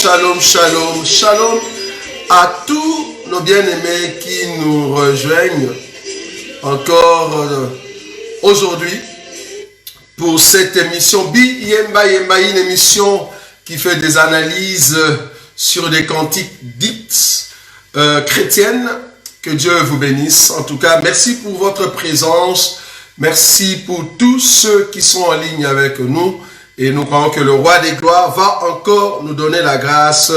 Shalom, shalom, shalom à tous nos bien-aimés qui nous rejoignent encore aujourd'hui pour cette émission Bi Yemba Yemba, une émission qui fait des analyses sur des cantiques dites chrétiennes. Que Dieu vous bénisse. En tout cas, merci pour votre présence. Merci pour tous ceux qui sont en ligne avec nous. Et nous croyons que le Roi des Gloires va encore nous donner la grâce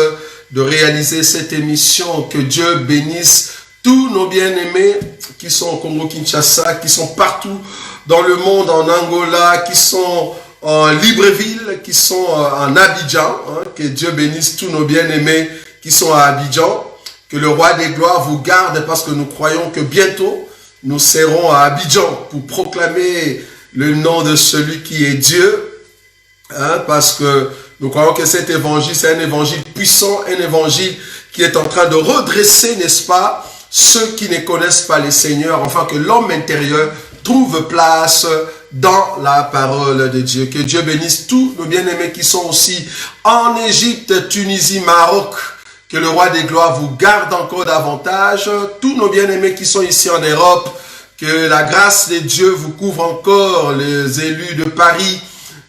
de réaliser cette émission. Que Dieu bénisse tous nos bien-aimés qui sont au Congo-Kinshasa, qui sont partout dans le monde, en Angola, qui sont en Libreville, qui sont en Abidjan. Que Dieu bénisse tous nos bien-aimés qui sont à Abidjan. Que le Roi des Gloires vous garde parce que nous croyons que bientôt nous serons à Abidjan pour proclamer le nom de celui qui est Dieu. Parce que nous croyons que cet évangile, c'est un évangile puissant, un évangile qui est en train de redresser, n'est-ce pas, ceux qui ne connaissent pas les seigneurs, enfin que l'homme intérieur trouve place dans la parole de Dieu. Que Dieu bénisse tous nos bien-aimés qui sont aussi en Égypte, Tunisie, Maroc. Que le Roi des Gloires vous garde encore davantage. Tous nos bien-aimés qui sont ici en Europe, que la grâce de Dieu vous couvre encore. Les élus de Paris,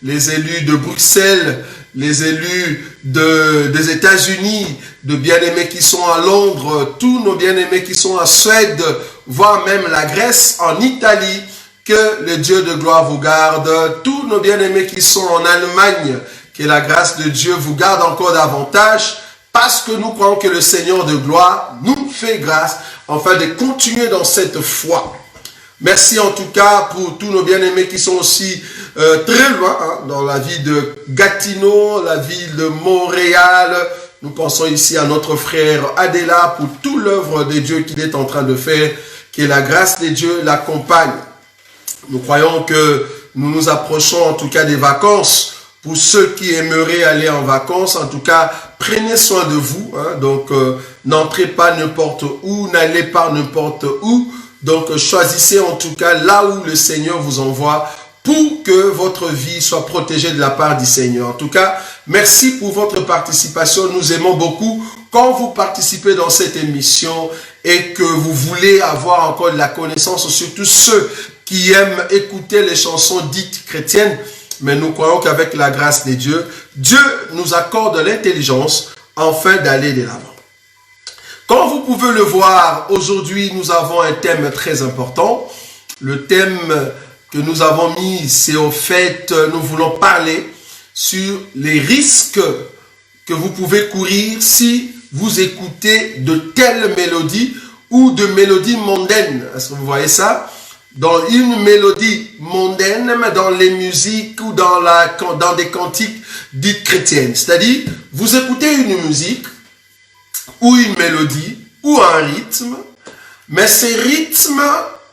les élus de Bruxelles, les élus des États-Unis, de bien-aimés qui sont à Londres, tous nos bien-aimés qui sont en Suède, voire même la Grèce, en Italie. Que le Dieu de gloire vous garde. Tous nos bien-aimés qui sont en Allemagne, que la grâce de Dieu vous garde encore davantage. Parce que nous croyons que le Seigneur de gloire nous fait grâce, afin de continuer dans cette foi. Merci en tout cas pour tous nos bien-aimés qui sont aussi très loin, dans la ville de Gatineau, la ville de Montréal. Nous pensons ici à notre frère Adela pour toute l'œuvre de Dieu qu'il est en train de faire, que la grâce de Dieu l'accompagne. Nous croyons que nous nous approchons en tout cas des vacances. Pour ceux qui aimeraient aller en vacances, en tout cas, prenez soin de vous. Donc, n'entrez pas n'importe où, n'allez pas n'importe où. Donc, choisissez en tout cas là où le Seigneur vous envoie pour que votre vie soit protégée de la part du Seigneur. En tout cas, merci pour votre participation. Nous aimons beaucoup quand vous participez dans cette émission et que vous voulez avoir encore de la connaissance, surtout ceux qui aiment écouter les chansons dites chrétiennes. Mais nous croyons qu'avec la grâce de Dieu, Dieu nous accorde l'intelligence afin d'aller de l'avant. Comme vous pouvez le voir, aujourd'hui, nous avons un thème très important. Le thème que nous avons mis, c'est au fait, nous voulons parler sur les risques que vous pouvez courir si vous écoutez de telles mélodies ou de mélodies mondaines. Est-ce que vous voyez ça? Dans une mélodie mondaine, mais dans les musiques ou dans des cantiques dites chrétiennes. C'est-à-dire, vous écoutez une musique ou une mélodie ou un rythme, mais ce rythme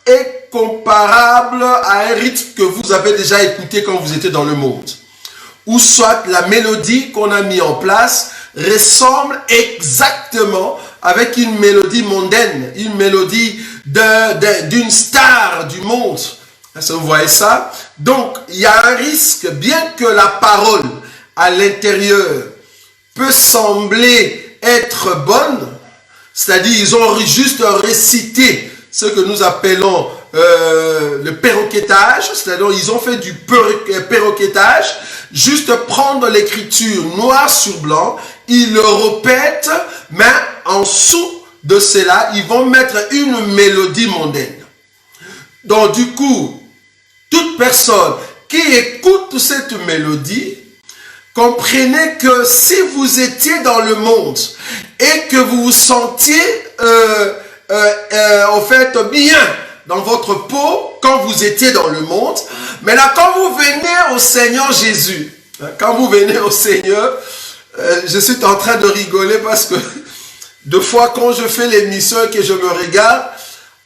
est comparable à un rythme que vous avez déjà écouté quand vous étiez dans le monde. Ou soit la mélodie qu'on a mis en place ressemble exactement avec une mélodie mondaine, une mélodie d'une star du monde. Est-ce que vous voyez ça? Donc, il y a un risque, bien que la parole à l'intérieur peut sembler être bonne, c'est-à-dire ils ont juste récité ce que nous appelons le perroquetage, c'est-à-dire ils ont fait du perroquetage, juste prendre l'écriture noir sur blanc, ils le répètent, mais en dessous de cela, ils vont mettre une mélodie mondaine. Donc du coup, toute personne qui écoute cette mélodie, comprenez que si vous étiez dans le monde et que vous vous sentiez au fait bien dans votre peau quand vous étiez dans le monde, mais là quand vous venez au Seigneur Jésus, quand vous venez au Seigneur, je suis en train de rigoler parce que deux fois quand je fais l'émission et que je me regarde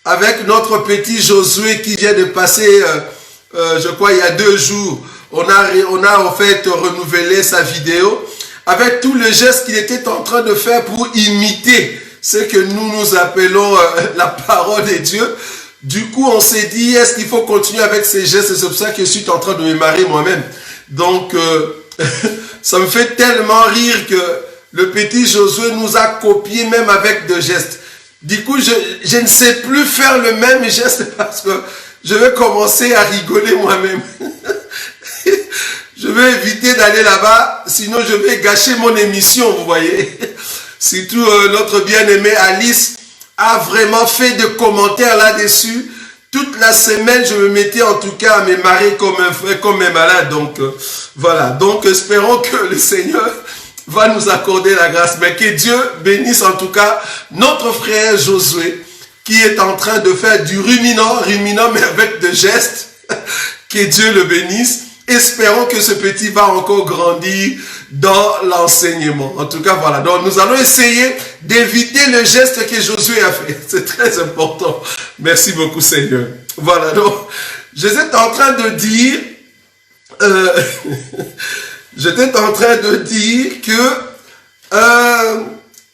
avec notre petit Josué qui vient de passer, je crois il y a 2 jours, on a en fait renouvelé sa vidéo avec tous les gestes qu'il était en train de faire pour imiter ce que nous appelons la parole de Dieu. Du coup, on s'est dit, est-ce qu'il faut continuer avec ces gestes? C'est pour ça que je suis en train de me marrer moi-même. Donc, ça me fait tellement rire que le petit Josué nous a copié même avec des gestes. Du coup, je ne sais plus faire le même geste parce que je vais commencer à rigoler moi-même. Je vais éviter d'aller là-bas, sinon je vais gâcher mon émission, vous voyez. Surtout notre bien-aimée Alice a vraiment fait des commentaires là-dessus. Toute la semaine, je me mettais en tout cas à me marrer comme un frère, comme un malade. Donc, voilà. Donc, espérons que le Seigneur va nous accorder la grâce. Mais que Dieu bénisse en tout cas notre frère Josué, qui est en train de faire du ruminant mais avec des gestes. Que Dieu le bénisse. Espérons que ce petit va encore grandir dans l'enseignement. En tout cas, voilà. Donc, nous allons essayer d'éviter le geste que Josué a fait. C'est très important. Merci beaucoup, Seigneur. Voilà. Donc, j'étais en train de dire,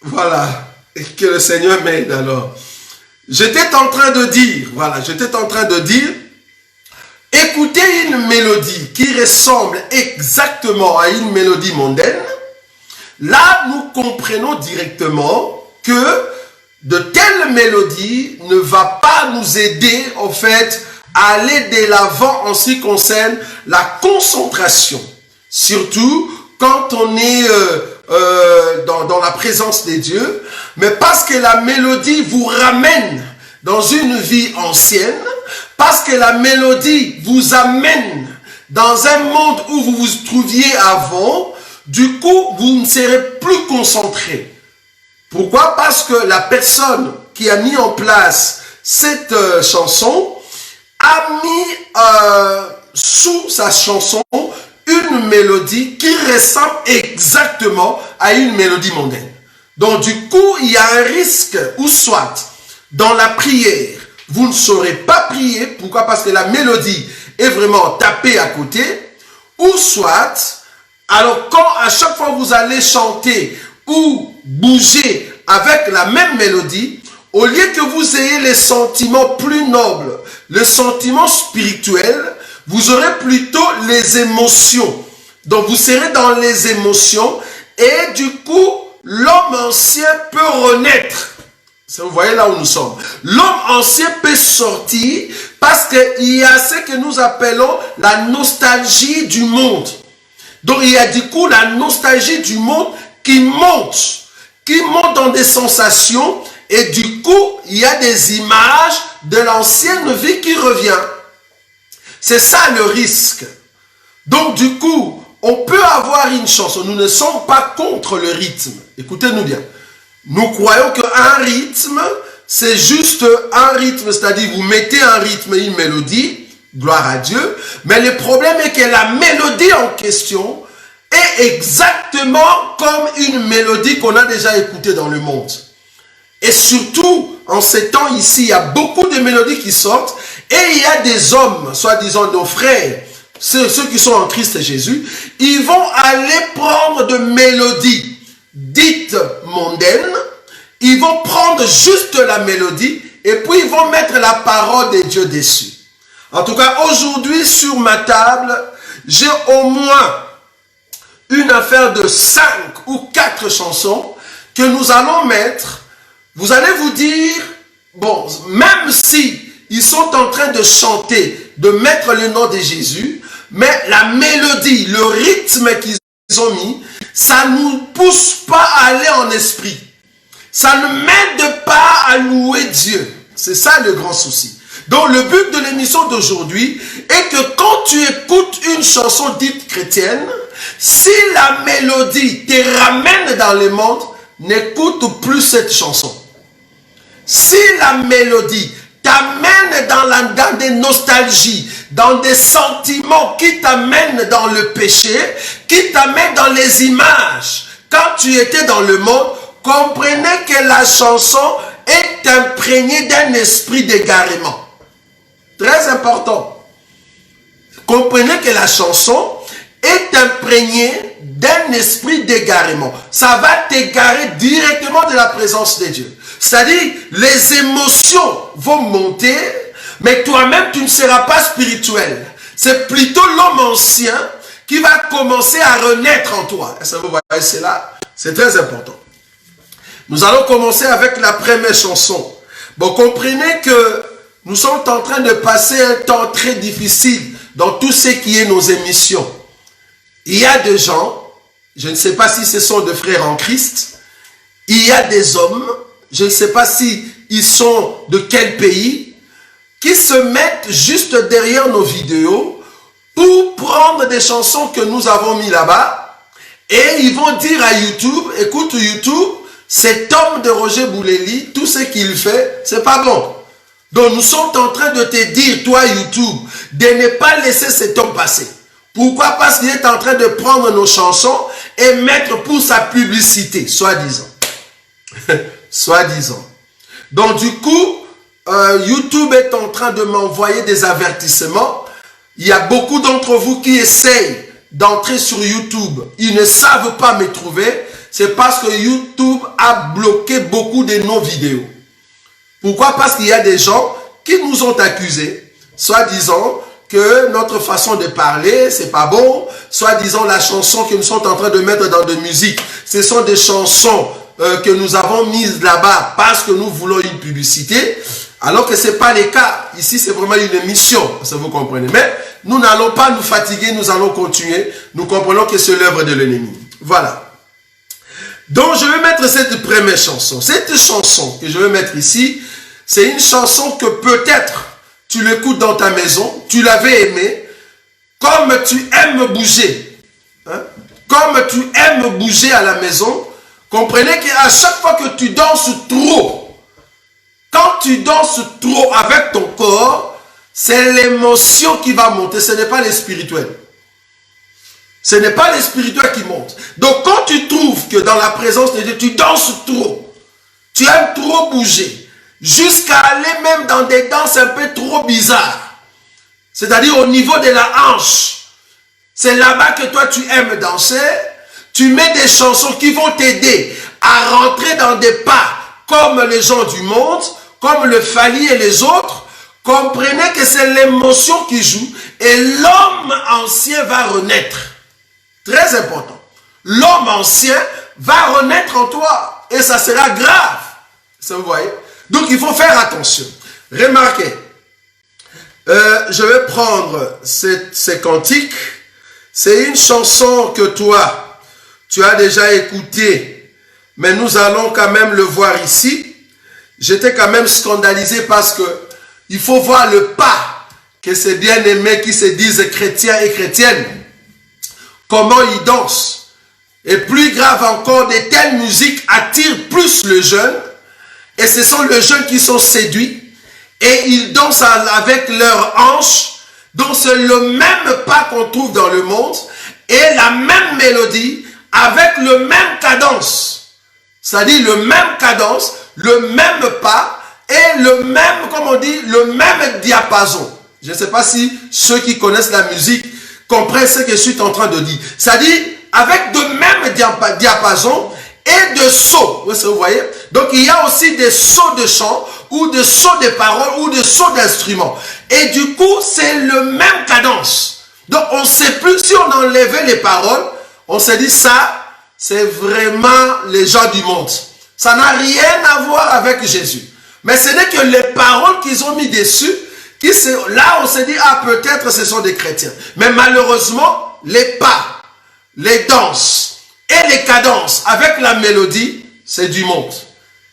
voilà, que le Seigneur m'aide alors. J'étais en train de dire, écoutez une mélodie qui ressemble exactement à une mélodie mondaine. Là, nous comprenons directement que de telles mélodies ne va pas nous aider, en fait, à aller de l'avant en ce qui concerne la concentration. Surtout quand on est dans la présence de Dieu. Mais parce que la mélodie vous ramène dans une vie ancienne, parce que la mélodie vous amène dans un monde où vous vous trouviez avant, du coup, vous ne serez plus concentré. Pourquoi? Parce que la personne qui a mis en place cette chanson a mis sous sa chanson une mélodie qui ressemble exactement à une mélodie mondaine. Donc, du coup, il y a un risque, ou soit, dans la prière, vous ne saurez pas prier. Pourquoi? Parce que la mélodie est vraiment tapée à côté. Ou soit, alors quand à chaque fois vous allez chanter ou bouger avec la même mélodie, au lieu que vous ayez les sentiments plus nobles, le sentiment spirituel, vous aurez plutôt les émotions. Donc vous serez dans les émotions et du coup, l'homme ancien peut renaître. Vous voyez là où nous sommes. L'homme ancien peut sortir parce qu'il y a ce que nous appelons la nostalgie du monde. Donc il y a du coup la nostalgie du monde qui monte dans des sensations et du coup il y a des images de l'ancienne vie qui revient. C'est ça le risque. Donc du coup, on peut avoir une chanson. Nous ne sommes pas contre le rythme. Écoutez-nous bien. Nous croyons qu'un rythme, c'est juste un rythme, c'est-à-dire vous mettez un rythme et une mélodie, gloire à Dieu, mais le problème est que la mélodie en question est exactement comme une mélodie qu'on a déjà écoutée dans le monde. Et surtout, en ces temps ici, il y a beaucoup de mélodies qui sortent et il y a des hommes, soi-disant nos frères, ceux qui sont en Christ Jésus, ils vont aller prendre de mélodies dites mondaines, ils vont prendre juste la mélodie et puis ils vont mettre la parole de Dieu dessus. En tout cas, aujourd'hui, sur ma table, j'ai au moins une affaire de 5 ou 4 chansons que nous allons mettre. Vous allez vous dire, bon, même si ils sont en train de chanter, de mettre le nom de Jésus, mais la mélodie, le rythme qu'ils ont mis, ça ne nous pousse pas à aller en esprit. Ça ne m'aide pas à louer Dieu. C'est ça le grand souci. Donc le but de l'émission d'aujourd'hui est que quand tu écoutes une chanson dite chrétienne, si la mélodie te ramène dans le monde, n'écoute plus cette chanson. Si la mélodie t'amène dans des nostalgies, dans des sentiments qui t'amènent dans le péché, qui t'amènent dans les images, quand tu étais dans le monde, comprenez que la chanson est imprégnée d'un esprit d'égarement. Très important. Comprenez que la chanson est imprégnée d'un esprit d'égarement. Ça va t'égarer directement de la présence de Dieu. C'est-à-dire, les émotions vont monter, mais toi-même, tu ne seras pas spirituel. C'est plutôt l'homme ancien qui va commencer à renaître en toi. Est-ce que vous voyez cela? c'est très important. Nous allons commencer avec la première chanson. Bon, comprenez que nous sommes en train de passer un temps très difficile dans tout ce qui est nos émissions. Il y a des gens, je ne sais pas si ce sont des frères en Christ, il y a des hommes, je ne sais pas si ils sont de quel pays, qui se mettent juste derrière nos vidéos pour prendre des chansons que nous avons mis là-bas et ils vont dire à YouTube, écoute YouTube, cet homme de Roger Bouleli, tout ce qu'il fait, c'est pas bon. Donc nous sommes en train de te dire, toi YouTube, de ne pas laisser cet homme passer. Pourquoi? Parce qu'il est en train de prendre nos chansons et mettre pour sa publicité, soi-disant. Soi-disant. Donc du coup, YouTube est en train de m'envoyer des avertissements. Il y a beaucoup d'entre vous qui essayent d'entrer sur YouTube. Ils ne savent pas me trouver. C'est parce que YouTube a bloqué beaucoup de nos vidéos. Pourquoi? Parce qu'il y a des gens qui nous ont accusés, soi-disant que notre façon de parler, c'est pas bon, soi-disant la chanson que nous sommes en train de mettre dans de musique, ce sont des chansons que nous avons mises là-bas parce que nous voulons une publicité, alors que ce n'est pas le cas. Ici, c'est vraiment une émission, ça vous comprenez. Mais nous n'allons pas nous fatiguer, nous allons continuer. Nous comprenons que c'est l'œuvre de l'ennemi. Voilà. Donc, je vais mettre cette première chanson. Cette chanson que je vais mettre ici, c'est une chanson que peut-être tu l'écoutes dans ta maison, tu l'avais aimée, comme tu aimes bouger. Hein? Comme tu aimes bouger à la maison, comprenez qu'à chaque fois que tu danses trop, quand tu danses trop avec ton corps, c'est l'émotion qui va monter, ce n'est pas les spirituels. Ce n'est pas les spirituels qui montent. Donc quand tu trouves que dans la présence de Dieu, tu danses trop, tu aimes trop bouger, jusqu'à aller même dans des danses un peu trop bizarres, c'est-à-dire au niveau de la hanche, c'est là-bas que toi tu aimes danser, tu mets des chansons qui vont t'aider à rentrer dans des pas comme les gens du monde, comme le Fali et les autres. Comprenez que c'est l'émotion qui joue et l'homme ancien va renaître. Très important. L'homme ancien va renaître en toi et ça sera grave. Ça vous voyez? Donc il faut faire attention. Remarquez, je vais prendre ces cantiques. C'est une chanson que toi, tu as déjà écoutée, mais nous allons quand même le voir ici. J'étais quand même scandalisé parce que il faut voir le pas que ces bien-aimés qui se disent chrétiens et chrétiennes, comment ils dansent. Et plus grave encore, de telles musiques attirent plus le jeune. Et ce sont les jeunes qui sont séduits. Et ils dansent avec leurs hanches. Donc c'est le même pas qu'on trouve dans le monde. Et la même mélodie avec le même cadence. C'est-à-dire le même cadence, le même pas. Et le même, comme on dit, le même diapason. Je ne sais pas si ceux qui connaissent la musique comprennent ce que je suis en train de dire. C'est-à-dire, avec de même diapason et de sauts. Vous voyez? Donc, il y a aussi des sauts de chant, ou des sauts de paroles, ou des sauts d'instruments. Et du coup, c'est le même cadence. Donc, on ne sait plus, si on enlevait les paroles, on se dit ça, c'est vraiment les gens du monde. Ça n'a rien à voir avec Jésus. Mais ce n'est que les paroles qu'ils ont mis dessus, là on se dit, ah peut-être ce sont des chrétiens. Mais malheureusement, les pas, les danses et les cadences avec la mélodie, c'est du monde.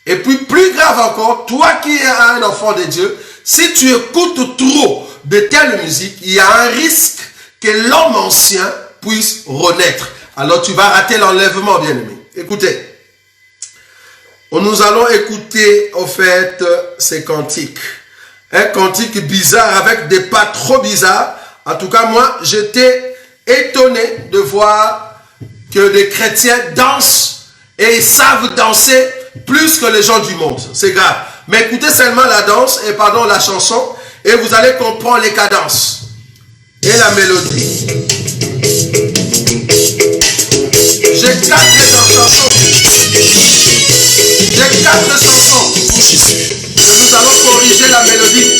Et puis plus grave encore, toi qui es un enfant de Dieu, si tu écoutes trop de telle musique, il y a un risque que l'homme ancien puisse renaître. Alors tu vas rater l'enlèvement, bien-aimé. Écoutez. Nous allons écouter, au fait, ces cantiques. Un cantique bizarre avec des pas trop bizarres. En tout cas, moi, j'étais étonné de voir que des chrétiens dansent et ils savent danser plus que les gens du monde. C'est grave. Mais écoutez seulement la danse, et pardon, la chanson, et vous allez comprendre les cadences et la mélodie. J'ai 4 chansons. J'ai 4 chansons. Et nous allons corriger la mélodie.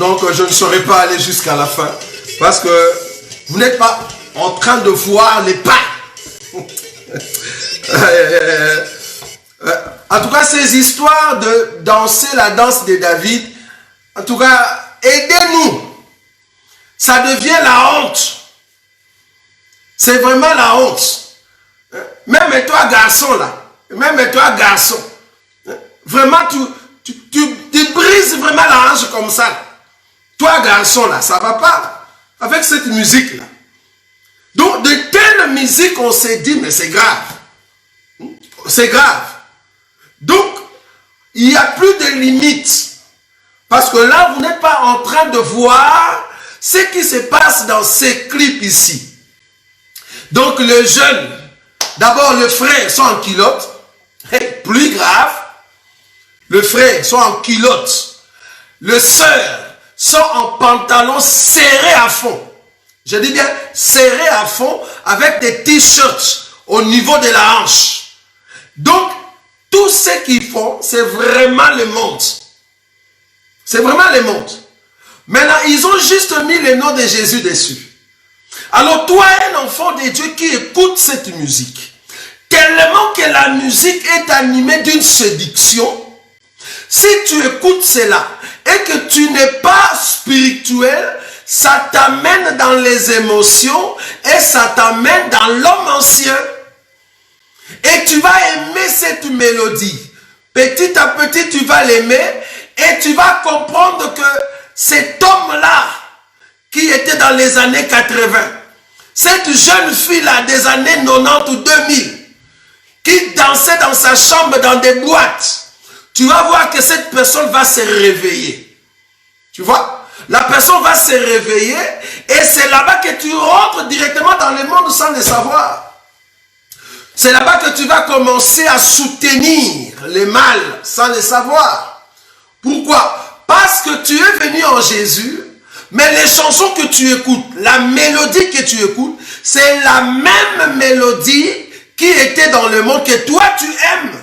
donc je ne saurais pas aller jusqu'à la fin. Parce que vous n'êtes pas en train de voir les pas. En tout cas, ces histoires de danser la danse de David, en tout cas, aidez-nous. Ça devient la honte. C'est vraiment la honte. Même toi, garçon, là. Même toi, garçon. Vraiment, tu brises vraiment la hanche comme ça. Toi, garçon, là, ça va pas. Avec cette musique-là. Donc, de telle musique, on s'est dit, mais c'est grave. C'est grave. Donc, il n'y a plus de limites. Parce que là, vous n'êtes pas en train de voir ce qui se passe dans ces clips ici. Donc, les jeunes, d'abord, les frères sont en culotte. Plus grave, les frères sont en culotte. Les sœurs sont en pantalon serré à fond. Je dis bien serré à fond avec des t-shirts au niveau de la hanche. Donc, tout ce qu'ils font, c'est vraiment le monde. C'est vraiment le monde. Maintenant, ils ont juste mis le nom de Jésus dessus. Alors, toi, un enfant de Dieu qui écoute cette musique, tellement que la musique est animée d'une séduction, si tu écoutes cela et que tu n'es pas spirituel, ça t'amène dans les émotions et ça t'amène dans l'homme ancien. Et tu vas aimer cette mélodie. Petit à petit, tu vas l'aimer et tu vas comprendre que cet homme-là, qui était dans les années 80, cette jeune fille-là des années 90 ou 2000, qui dansait dans sa chambre dans des boîtes, tu vas voir que cette personne va se réveiller. Tu vois? La personne va se réveiller et c'est là-bas que tu rentres directement dans le monde sans le savoir. C'est là-bas que tu vas commencer à soutenir les mâles sans le savoir. Pourquoi? Parce que tu es venu en Jésus, mais les chansons que tu écoutes, la mélodie que tu écoutes, c'est la même mélodie qui était dans le monde que toi tu aimes.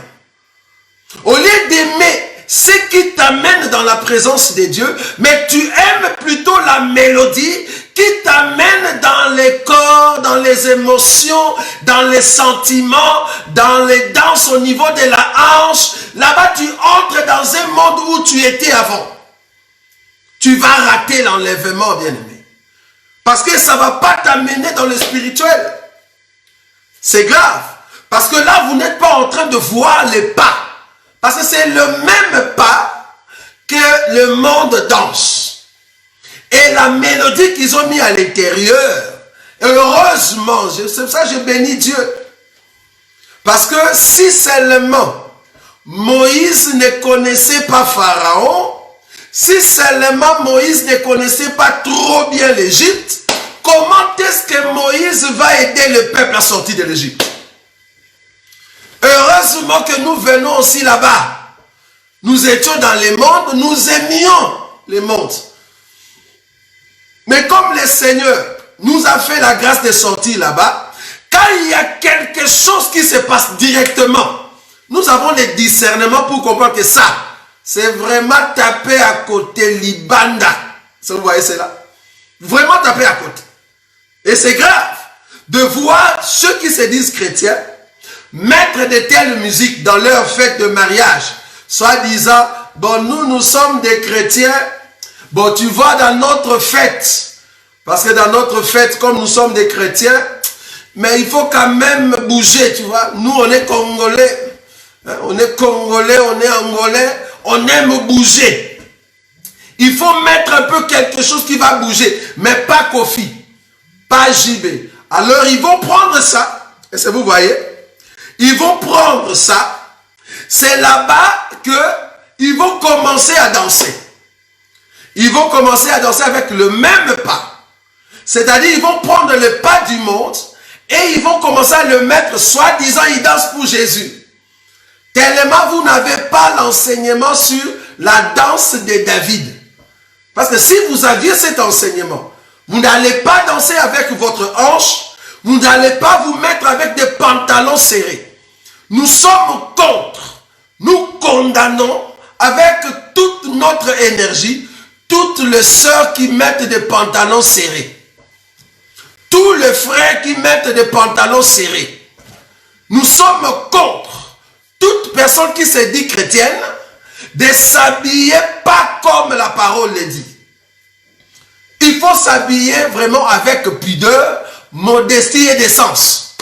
Au lieu d'aimer ce qui t'amène dans la présence de Dieu, mais tu aimes plutôt la mélodie qui t'amène dans les corps, dans les émotions, dans les sentiments, dans les danses au niveau de la hanche. Là-bas, tu entres dans un monde où tu étais avant. Tu vas rater l'enlèvement, bien-aimé. Parce que ça ne va pas t'amener dans le spirituel. C'est grave. Parce que là, vous n'êtes pas en train de voir les pas. Parce que c'est le même pas que le monde danse. Et la mélodie qu'ils ont mis à l'intérieur, heureusement, c'est pour ça que je bénis Dieu. Parce que si seulement Moïse ne connaissait pas Pharaon, si seulement Moïse ne connaissait pas trop bien l'Égypte, comment est-ce que Moïse va aider le peuple à sortir de l'Égypte? Heureusement que nous venons aussi là-bas. Nous étions dans le monde, nous aimions le monde. Mais comme le Seigneur nous a fait la grâce de sortir là-bas, quand il y a quelque chose qui se passe directement, nous avons le discernement pour comprendre que ça, c'est vraiment taper à côté Libanda. Vous voyez cela? Vraiment taper à côté. Et c'est grave de voir ceux qui se disent chrétiens mettre de telles musiques dans leur fête de mariage, soit disant, bon, nous sommes des chrétiens, bon, tu vois, dans notre fête, parce que dans notre fête, comme nous sommes des chrétiens, mais il faut quand même bouger, tu vois, nous on est congolais, hein, on est congolais, on est angolais, on aime bouger. Il faut mettre un peu quelque chose qui va bouger, mais pas Kofi, pas JB. Alors ils vont prendre ça, et vous voyez, ils vont prendre ça, c'est là-bas qu'ils vont commencer à danser. Ils vont commencer à danser avec le même pas. C'est-à-dire, ils vont prendre le pas du monde et ils vont commencer à le mettre, soi-disant, ils dansent pour Jésus. Tellement vous n'avez pas l'enseignement sur la danse de David. Parce que si vous aviez cet enseignement, vous n'allez pas danser avec votre hanche, vous n'allez pas vous mettre avec des pantalons serrés. Nous sommes contre, nous condamnons avec toute notre énergie toutes les sœurs qui mettent des pantalons serrés, tous les frères qui mettent des pantalons serrés, nous sommes contre toute personne qui se dit chrétienne de s'habiller pas comme la parole le dit. Il faut s'habiller vraiment avec pudeur, modestie et décence.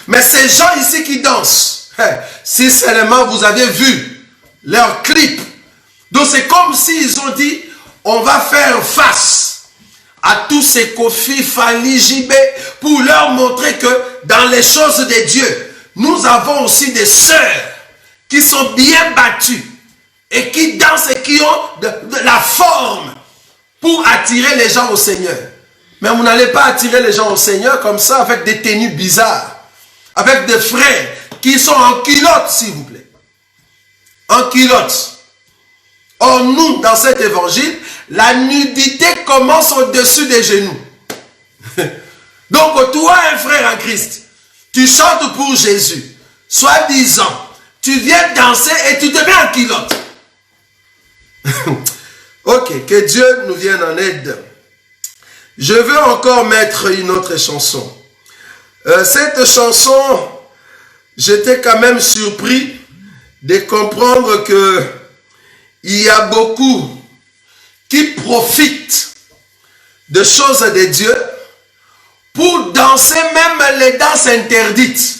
Mais ces gens ici qui dansent, si seulement vous avez vu leur clip, donc c'est comme s'ils ont dit, on va faire face à tous ces Kofi, Fali, JB pour leur montrer que dans les choses de Dieu, nous avons aussi des sœurs qui sont bien battues et qui dansent et qui ont de la forme pour attirer les gens au Seigneur. Mais vous n'allez pas attirer les gens au Seigneur comme ça avec des tenues bizarres, avec des frères qui sont en culotte, s'il vous plaît. En culotte. Or, nous, dans cet évangile, la nudité commence au-dessus des genoux. Donc, toi, un frère en Christ, tu chantes pour Jésus, soi-disant, tu viens danser et tu te mets en culotte. Ok, que Dieu nous vienne en aide. Je veux encore mettre une autre chanson. Cette chanson, j'étais quand même surpris de comprendre que il y a beaucoup qui profitent de choses de Dieu pour danser même les danses interdites.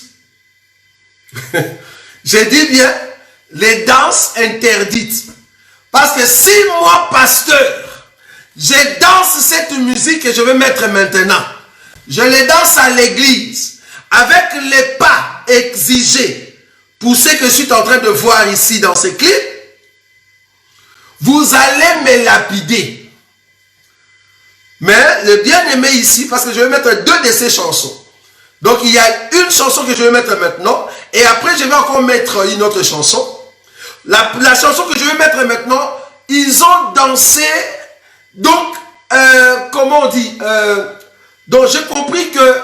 Je dis bien les danses interdites. Parce que si moi, pasteur, je danse cette musique que je vais mettre maintenant, je les danse à l'église avec les pas exigés pour ce que je suis en train de voir ici dans ce clip, vous allez me lapider. Mais le bien-aimé ici, parce que je vais mettre deux de ces chansons. Donc il y a une chanson que je vais mettre maintenant, et après je vais encore mettre une autre chanson. La chanson que je vais mettre maintenant, ils ont dansé, donc, comment on dit, donc j'ai compris que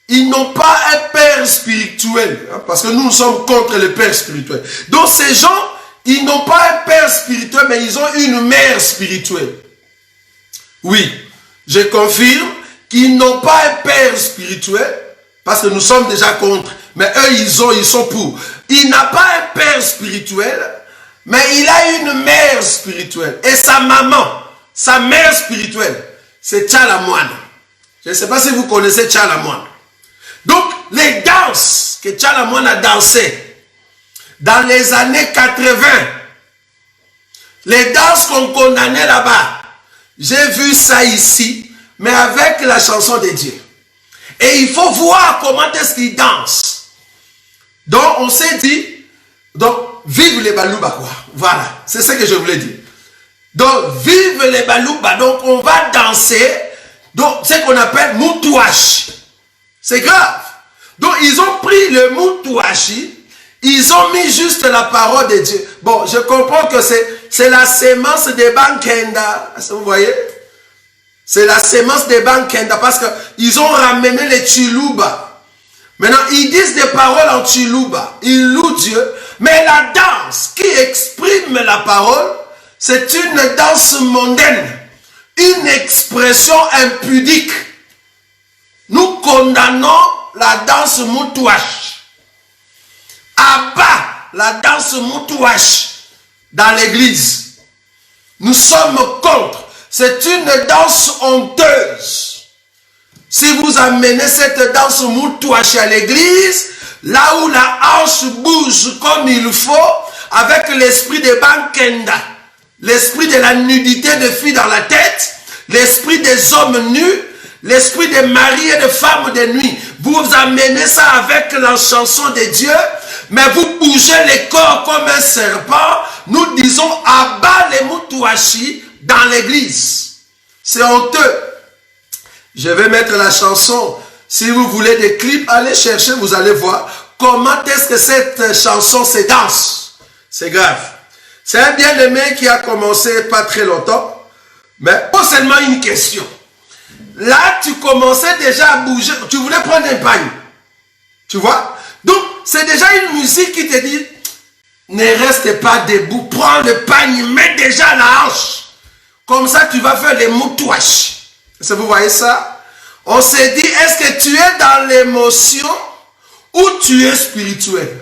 ils n'ont pas un père spirituel, hein, parce que nous sommes contre le père spirituel. Donc ces gens, ils n'ont pas un père spirituel, mais ils ont une mère spirituelle. Oui, je confirme qu'ils n'ont pas un père spirituel, parce que nous sommes déjà contre, mais eux, ils sont pour. Il n'a pas un père spirituel, mais il a une mère spirituelle. Et sa maman, sa mère spirituelle, c'est Tchalamoine. Je ne sais pas si vous connaissez Tchalamoine. Donc, les danses que Tchalamoine a dansées dans les années 80, les danses qu'on condamnait là-bas, j'ai vu ça ici, mais avec la chanson de Dieu. Et il faut voir comment est-ce qu'ils dansent. Donc, on s'est dit, donc, vive les Balouba, quoi. Voilà, c'est ce que je voulais dire. Donc, vive les Balouba. Donc, on va danser, donc, ce qu'on appelle Moutouache. C'est grave. Donc, ils ont pris le Moutouachi, ils ont mis juste la parole de Dieu. Bon, je comprends que c'est la sémence des Bankenda. Vous voyez? C'est la sémence des Bankenda parce qu'ils ont ramené les Chiluba. Maintenant, ils disent des paroles en Chiluba. Ils louent Dieu. Mais la danse qui exprime la parole, c'est une danse mondaine. Une expression impudique. Nous condamnons la danse moutouache. Abat la danse moutouache dans l'église. Nous sommes contre. C'est une danse honteuse. Si vous amenez cette danse moutouache à l'église, là où la hanche bouge comme il faut, avec l'esprit de Bankenda, l'esprit de la nudité de filles dans la tête, l'esprit des hommes nus, l'esprit des maris et des femmes de nuit, vous amenez ça avec la chanson de Dieu, mais vous bougez les corps comme un serpent. Nous disons abat les moutouachi dans l'église. C'est honteux. Je vais mettre la chanson. Si vous voulez des clips, allez chercher, vous allez voir comment est-ce que cette chanson se danse. C'est grave. C'est un bien-aimé qui a commencé pas très longtemps, mais pas seulement une question. Là, tu commençais déjà à bouger, tu voulais prendre un pagne. Tu vois? Donc, c'est déjà une musique qui te dit, ne reste pas debout, prends le pagne, mets déjà la hanche. Comme ça, tu vas faire les moutouaches. Est-ce que vous voyez ça? On s'est dit, est-ce que tu es dans l'émotion ou tu es spirituel?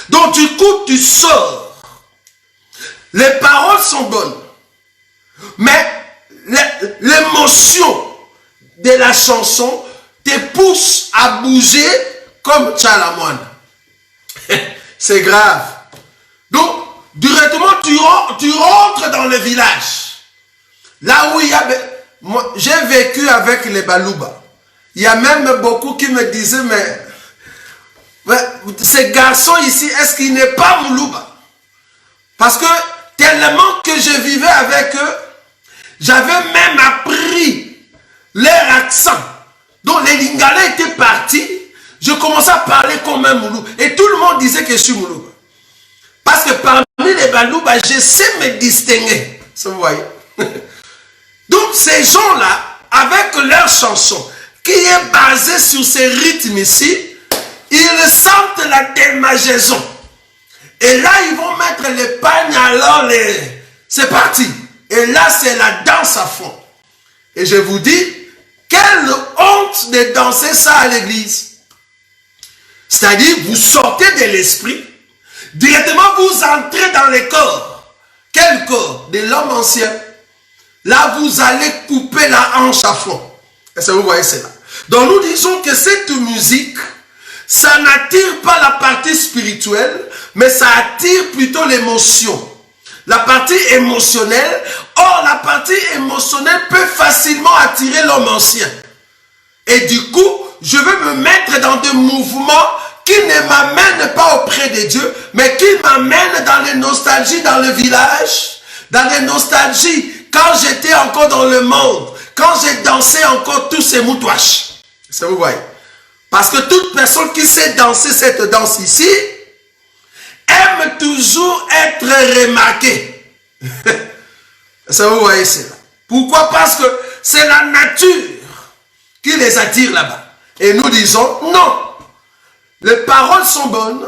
Donc, du coup, tu sors. Les paroles sont bonnes. Mais l'émotion de la chanson te pousse à bouger comme Tchalamoine. C'est grave. Donc, directement, tu rentres dans le village. Là où il y a... Moi, j'ai vécu avec les Balouba. Il y a même beaucoup qui me disaient, mais ces garçons ici, est-ce qu'il n'est pas Moulouba? Parce que tellement que je vivais avec eux, j'avais même appris leur accent. Donc les Lingala étaient partis, je commençais à parler comme un Moulou. Et tout le monde disait que je suis Moulouba. Parce que parmi les Balouba, je sais me distinguer. Ça vous voyez? Donc ces gens-là, avec leur chanson, qui est basée sur ces rythmes ici, ils sentent la démangeaison. Et là, ils vont mettre les pagnes, alors c'est parti. Et là, c'est la danse à fond. Et je vous dis, quelle honte de danser ça à l'église. C'est-à-dire, vous sortez de l'esprit, directement vous entrez dans les corps. Quel corps? De l'homme ancien. Là, vous allez couper la hanche à fond. Est-ce que vous voyez cela? Donc, nous disons que cette musique, ça n'attire pas la partie spirituelle, mais ça attire plutôt l'émotion. La partie émotionnelle. Or, la partie émotionnelle peut facilement attirer l'homme ancien. Et du coup, je veux me mettre dans des mouvements qui ne m'amènent pas auprès de Dieu, mais qui m'amènent dans les nostalgies dans le village, dans les nostalgies quand j'étais encore dans le monde, quand j'ai dansé encore tous ces moutouaches. Ça vous voyez? Parce que toute personne qui sait danser cette danse ici, aime toujours être remarquée. Ça vous voyez cela? Pourquoi? Parce que c'est la nature qui les attire là-bas. Et nous disons non. Les paroles sont bonnes,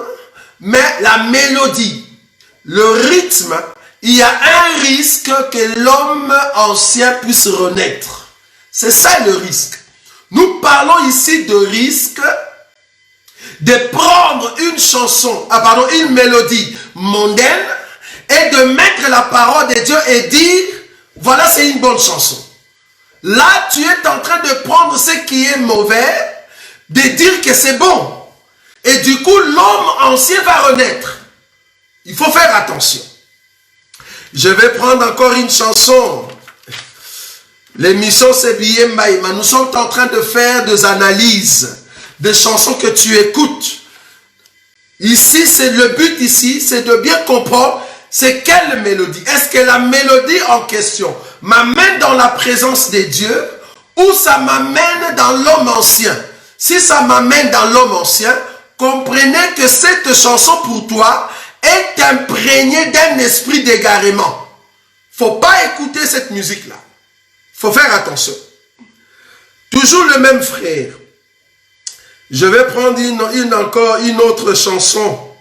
mais la mélodie, le rythme, il y a un risque que l'homme ancien puisse renaître. C'est ça le risque. Nous parlons ici de risque de prendre une chanson, une mélodie mondaine et de mettre la parole de Dieu et dire, voilà, c'est une bonne chanson. Là, tu es en train de prendre ce qui est mauvais, de dire que c'est bon. Et du coup, l'homme ancien va renaître. Il faut faire attention. Je vais prendre encore une chanson. L'émission c'est Biyembaïma. Nous sommes en train de faire des analyses des chansons que tu écoutes. Ici, c'est le but ici, c'est de bien comprendre c'est quelle mélodie. Est-ce que la mélodie en question m'amène dans la présence de Dieu ou ça m'amène dans l'homme ancien? Si ça m'amène dans l'homme ancien, comprenez que cette chanson pour toi est imprégnée d'un esprit d'égarement. Il ne faut pas écouter cette musique-là. Il faut faire attention. Toujours le même frère. Je vais prendre encore une autre chanson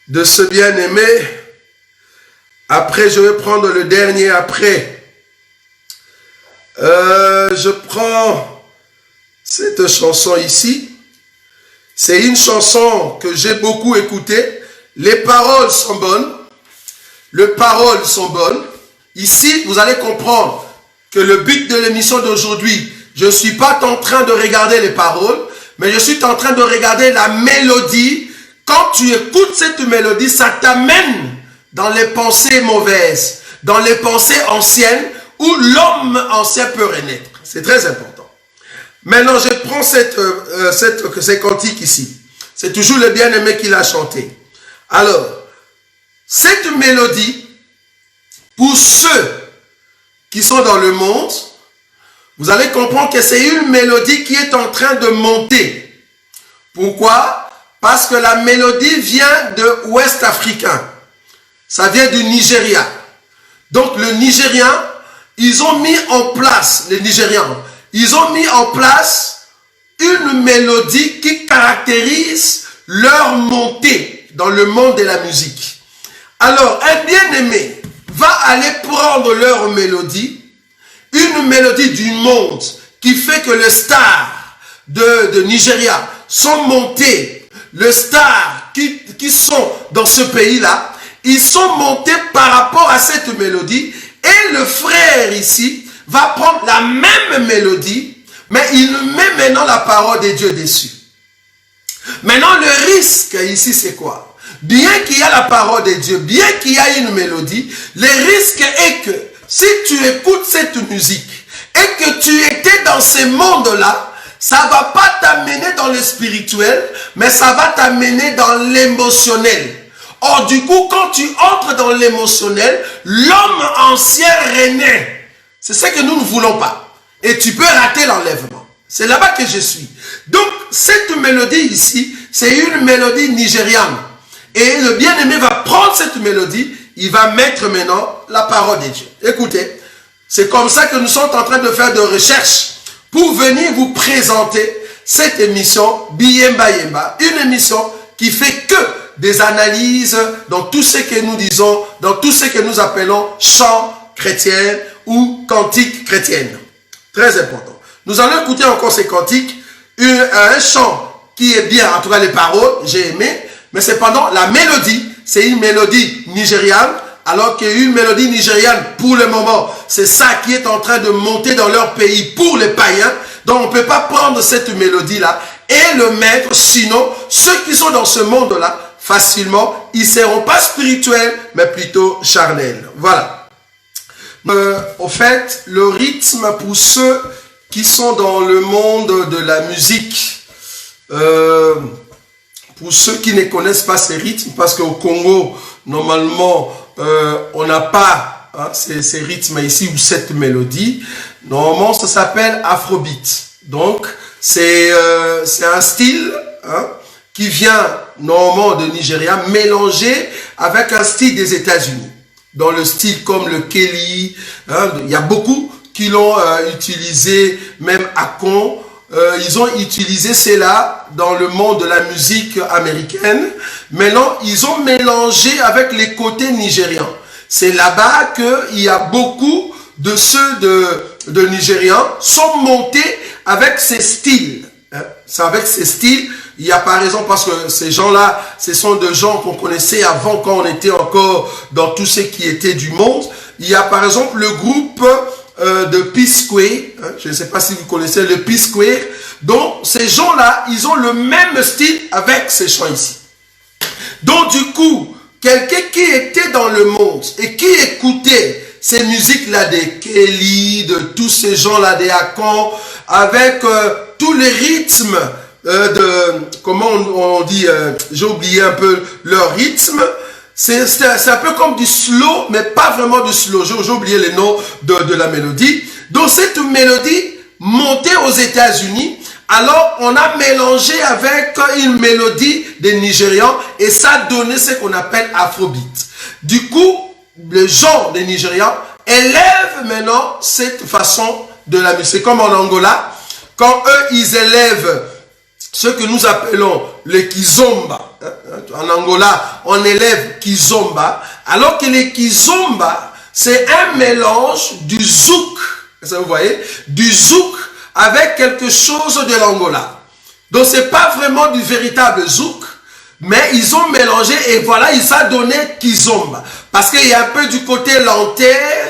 de ce bien-aimé. Après, je vais prendre le dernier après. Je prends cette chanson ici. C'est une chanson que j'ai beaucoup écoutée. Les paroles sont bonnes. Les paroles sont bonnes. Ici, vous allez comprendre que le but de l'émission d'aujourd'hui, je ne suis pas en train de regarder les paroles, mais je suis en train de regarder la mélodie. Quand tu écoutes cette mélodie, ça t'amène dans les pensées mauvaises, dans les pensées anciennes, où l'homme ancien peut renaître. C'est très important. Maintenant, je prends ces cantiques ici. C'est toujours le bien-aimé qui l'a chanté. Alors, cette mélodie, pour ceux qui sont dans le monde, vous allez comprendre que c'est une mélodie qui est en train de monter. Pourquoi? Parce que la mélodie vient de Ouest africain. Ça vient du Nigeria. Donc le Nigérien, ils ont mis en place, les Nigérians, ils ont mis en place une mélodie qui caractérise leur montée dans le monde de la musique. Alors, un bien-aimé va aller prendre leur mélodie, une mélodie du monde qui fait que les stars de Nigeria sont montés, les stars qui sont dans ce pays-là, ils sont montés par rapport à cette mélodie et le frère ici va prendre la même mélodie, mais il met maintenant la parole de Dieu dessus. Maintenant, le risque ici, c'est quoi? Bien qu'il y a la parole de Dieu, bien qu'il y a une mélodie, le risque est que si tu écoutes cette musique et que tu étais dans ce monde-là, ça ne va pas t'amener dans le spirituel, mais ça va t'amener dans l'émotionnel. Or, du coup, quand tu entres dans l'émotionnel, l'homme ancien renaît. C'est ce que nous ne voulons pas. Et tu peux rater l'enlèvement. C'est là-bas que je suis. Donc, cette mélodie ici, c'est une mélodie nigériane. Et le bien-aimé va prendre cette mélodie, il va mettre maintenant la parole de Dieu. Écoutez, c'est comme ça que nous sommes en train de faire des recherches pour venir vous présenter cette émission Biyemba Yemba, une émission qui fait que des analyses dans tout ce que nous disons, dans tout ce que nous appelons chants chrétiens ou cantiques chrétiennes. Très important. Nous allons écouter encore ces cantiques, un chant qui est bien, en tout cas les paroles, j'ai aimé, mais cependant la mélodie, c'est une mélodie nigériane, alors qu'une mélodie nigériane, pour le moment, c'est ça qui est en train de monter dans leur pays pour les païens. Donc on ne peut pas prendre cette mélodie-là et le mettre, sinon ceux qui sont dans ce monde-là, facilement, ils ne seront pas spirituels, mais plutôt charnels. Voilà. Au fait, le rythme pour ceux qui sont dans le monde de la musique, pour ceux qui ne connaissent pas ces rythmes, parce qu'au Congo, normalement, on n'a pas ces rythmes ici ou cette mélodie. Normalement, ça s'appelle Afrobeat. Donc, c'est un style qui vient normalement de Nigeria, mélangé avec un style des États-Unis. Dans le style comme le Kelly, il y a beaucoup qui l'ont utilisé, même Akon. Ils ont utilisé cela dans le monde de la musique américaine. Maintenant, ils ont mélangé avec les côtés nigérians. C'est là-bas qu'il y a beaucoup de ceux de Nigérians sont montés avec ces styles. C'est avec ces styles. Il y a par exemple, parce que ces gens-là, ce sont des gens qu'on connaissait avant quand on était encore dans tout ce qui était du monde. Il y a par exemple le groupe de P-Square, je ne sais pas si vous connaissez le P-Square. Donc ces gens-là, ils ont le même style avec ces chants ici. Donc du coup, quelqu'un qui était dans le monde et qui écoutait ces musiques-là de Kelly, de tous ces gens-là, des Akon, avec tous les rythmes comment on dit, j'ai oublié un peu leur rythme. C'est un peu comme du slow, mais pas vraiment du slow. J'ai oublié les noms de la mélodie. Donc cette mélodie montée aux États-Unis, alors on a mélangé avec une mélodie des Nigérians et ça donnait ce qu'on appelle Afrobeat. Du coup, les gens des Nigérians élèvent maintenant cette façon de la musique. C'est comme en Angola, quand eux, ils élèvent ce que nous appelons le kizomba. En Angola, on élève kizomba, alors que le kizomba, c'est un mélange du zouk, vous voyez, du zouk avec quelque chose de l'Angola. Donc, c'est pas vraiment du véritable zouk, mais ils ont mélangé et voilà, ils ont donné kizomba. Parce qu'il y a un peu du côté lanterre,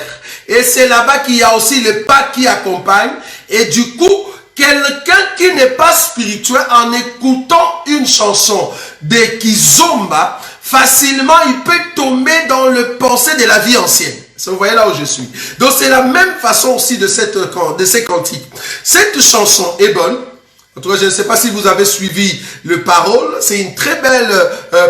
et c'est là-bas qu'il y a aussi le pas qui accompagne, et du coup, quelqu'un qui n'est pas spirituel, en écoutant une chanson de kizomba, facilement il peut tomber dans le pensée de la vie ancienne. Vous voyez là où je suis. Donc c'est la même façon aussi de ces cantiques. Cette chanson est bonne. En tout cas, je ne sais pas si vous avez suivi le parole. C'est une très belle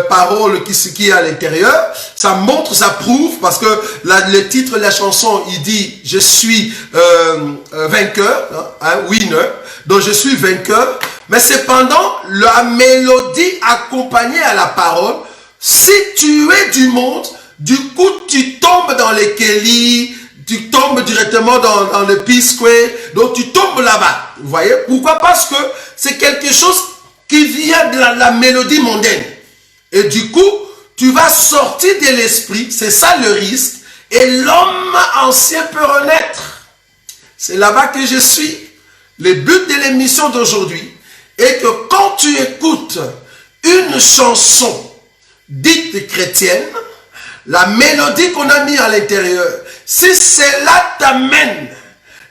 parole qui est à l'intérieur. Ça montre, ça prouve, parce que le titre de la chanson, il dit « Je suis vainqueur, winner ». Donc, je suis vainqueur. Mais cependant, la mélodie accompagnée à la parole, si tu es du monde, du coup, tu tombes dans les Kelly, tu tombes directement dans le P-Square, donc tu tombes là-bas. Vous voyez? Pourquoi? Parce que c'est quelque chose qui vient de la mélodie mondaine. Et du coup, tu vas sortir de l'esprit, c'est ça le risque, et l'homme ancien peut renaître. C'est là-bas que je suis. Le but de l'émission d'aujourd'hui est que quand tu écoutes une chanson dite chrétienne, la mélodie qu'on a mis à l'intérieur, si cela t'amène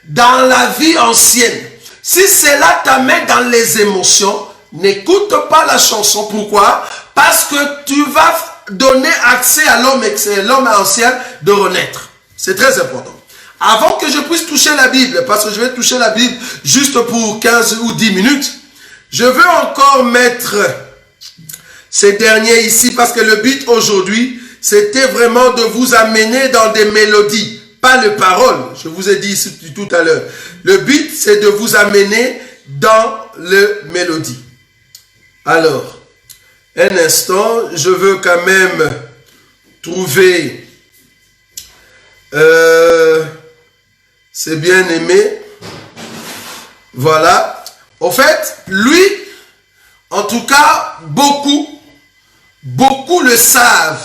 dans la vie ancienne, si cela t'amène dans les émotions, n'écoute pas la chanson. Pourquoi? Parce que tu vas donner accès à l'homme ancien de renaître. C'est très important. Avant que je puisse toucher la Bible, parce que je vais toucher la Bible juste pour 15 ou 10 minutes, je veux encore mettre ces derniers ici, parce que le but aujourd'hui, c'était vraiment de vous amener dans des mélodies, pas les paroles. Je vous ai dit ici tout à l'heure. Le but, c'est de vous amener dans les mélodies. Alors, un instant, je veux quand même trouver c'est bien aimé. Voilà. Au fait, lui, en tout cas, beaucoup le savent.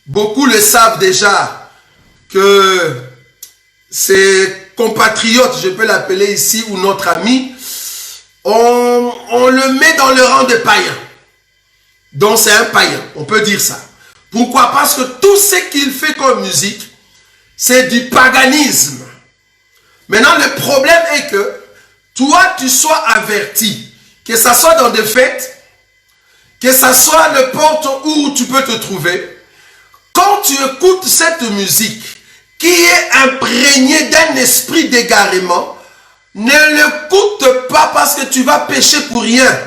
Beaucoup le savent déjà que ses compatriotes, je peux l'appeler ici, ou notre ami, on le met dans le rang des païens. Donc c'est un païen, on peut dire ça. Pourquoi? Parce que tout ce qu'il fait comme musique, c'est du paganisme. Maintenant, le problème est que toi, tu sois averti, que ça soit dans des fêtes, que ça soit n'importe où tu peux te trouver. Quand tu écoutes cette musique qui est imprégnée d'un esprit d'égarement, ne l'écoute pas parce que tu vas pécher pour rien.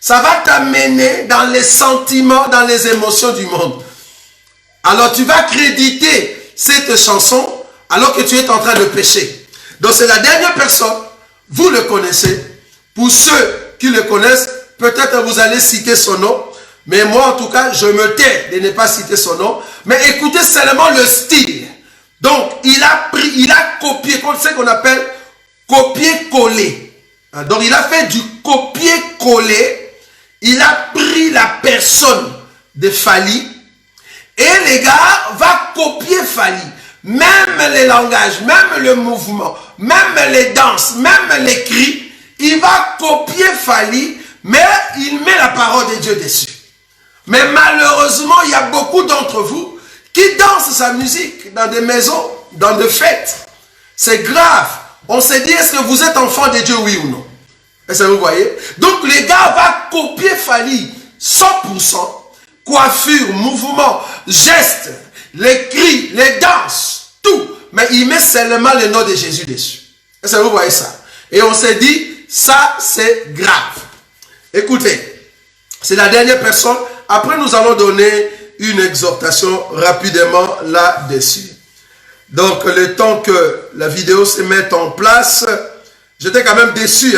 Ça va t'amener dans les sentiments, dans les émotions du monde. Alors tu vas créditer cette chanson alors que tu es en train de pécher. Donc c'est la dernière personne, vous le connaissez. Pour ceux qui le connaissent, peut-être vous allez citer son nom. Mais moi, en tout cas, je me tais de ne pas citer son nom. Mais écoutez seulement le style. Donc, il a copié, c'est ce qu'on appelle copier-coller. Donc, il a fait du copier-coller. Il a pris la personne de Fally. Et les gars, va copier Fally. Même les langages, même le mouvement, même les danses, même les cris. Il va copier Fally, mais il met la parole de Dieu dessus. Mais malheureusement, il y a beaucoup d'entre vous qui dansent sa musique dans des maisons, dans des fêtes. C'est grave. On se dit, est-ce que vous êtes enfant de Dieu, oui ou non? Est-ce que vous voyez? Donc, les gars vont copier Fally 100%. Coiffure, mouvement, gestes, les cris, les danses, tout. Mais il met seulement le nom de Jésus dessus. Est-ce que vous voyez ça? Et on s'est dit, ça, c'est grave. Écoutez, c'est la dernière personne. Après, nous allons donner une exhortation rapidement là-dessus. Donc, le temps que la vidéo se mette en place, j'étais quand même déçu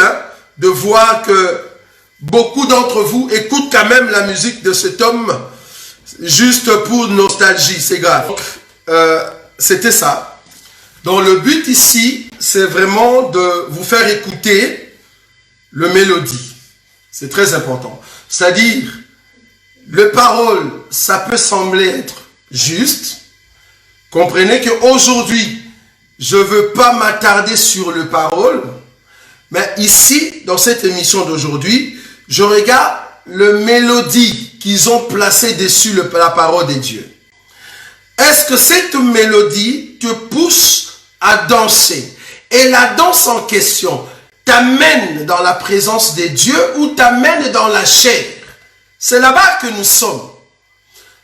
de voir que beaucoup d'entre vous écoutent quand même la musique de cet homme juste pour nostalgie. C'est grave. C'était ça. Donc, le but ici, c'est vraiment de vous faire écouter le mélodie. C'est très important. C'est-à-dire, les paroles, ça peut sembler être juste. Comprenez qu'aujourd'hui, je ne veux pas m'attarder sur les paroles. Mais ici, dans cette émission d'aujourd'hui, je regarde le mélodie qu'ils ont placé dessus la parole de Dieu. Est-ce que cette mélodie te pousse à danser? Et la danse en question t'amène dans la présence de Dieu ou t'amène dans la chair? C'est là-bas que nous sommes.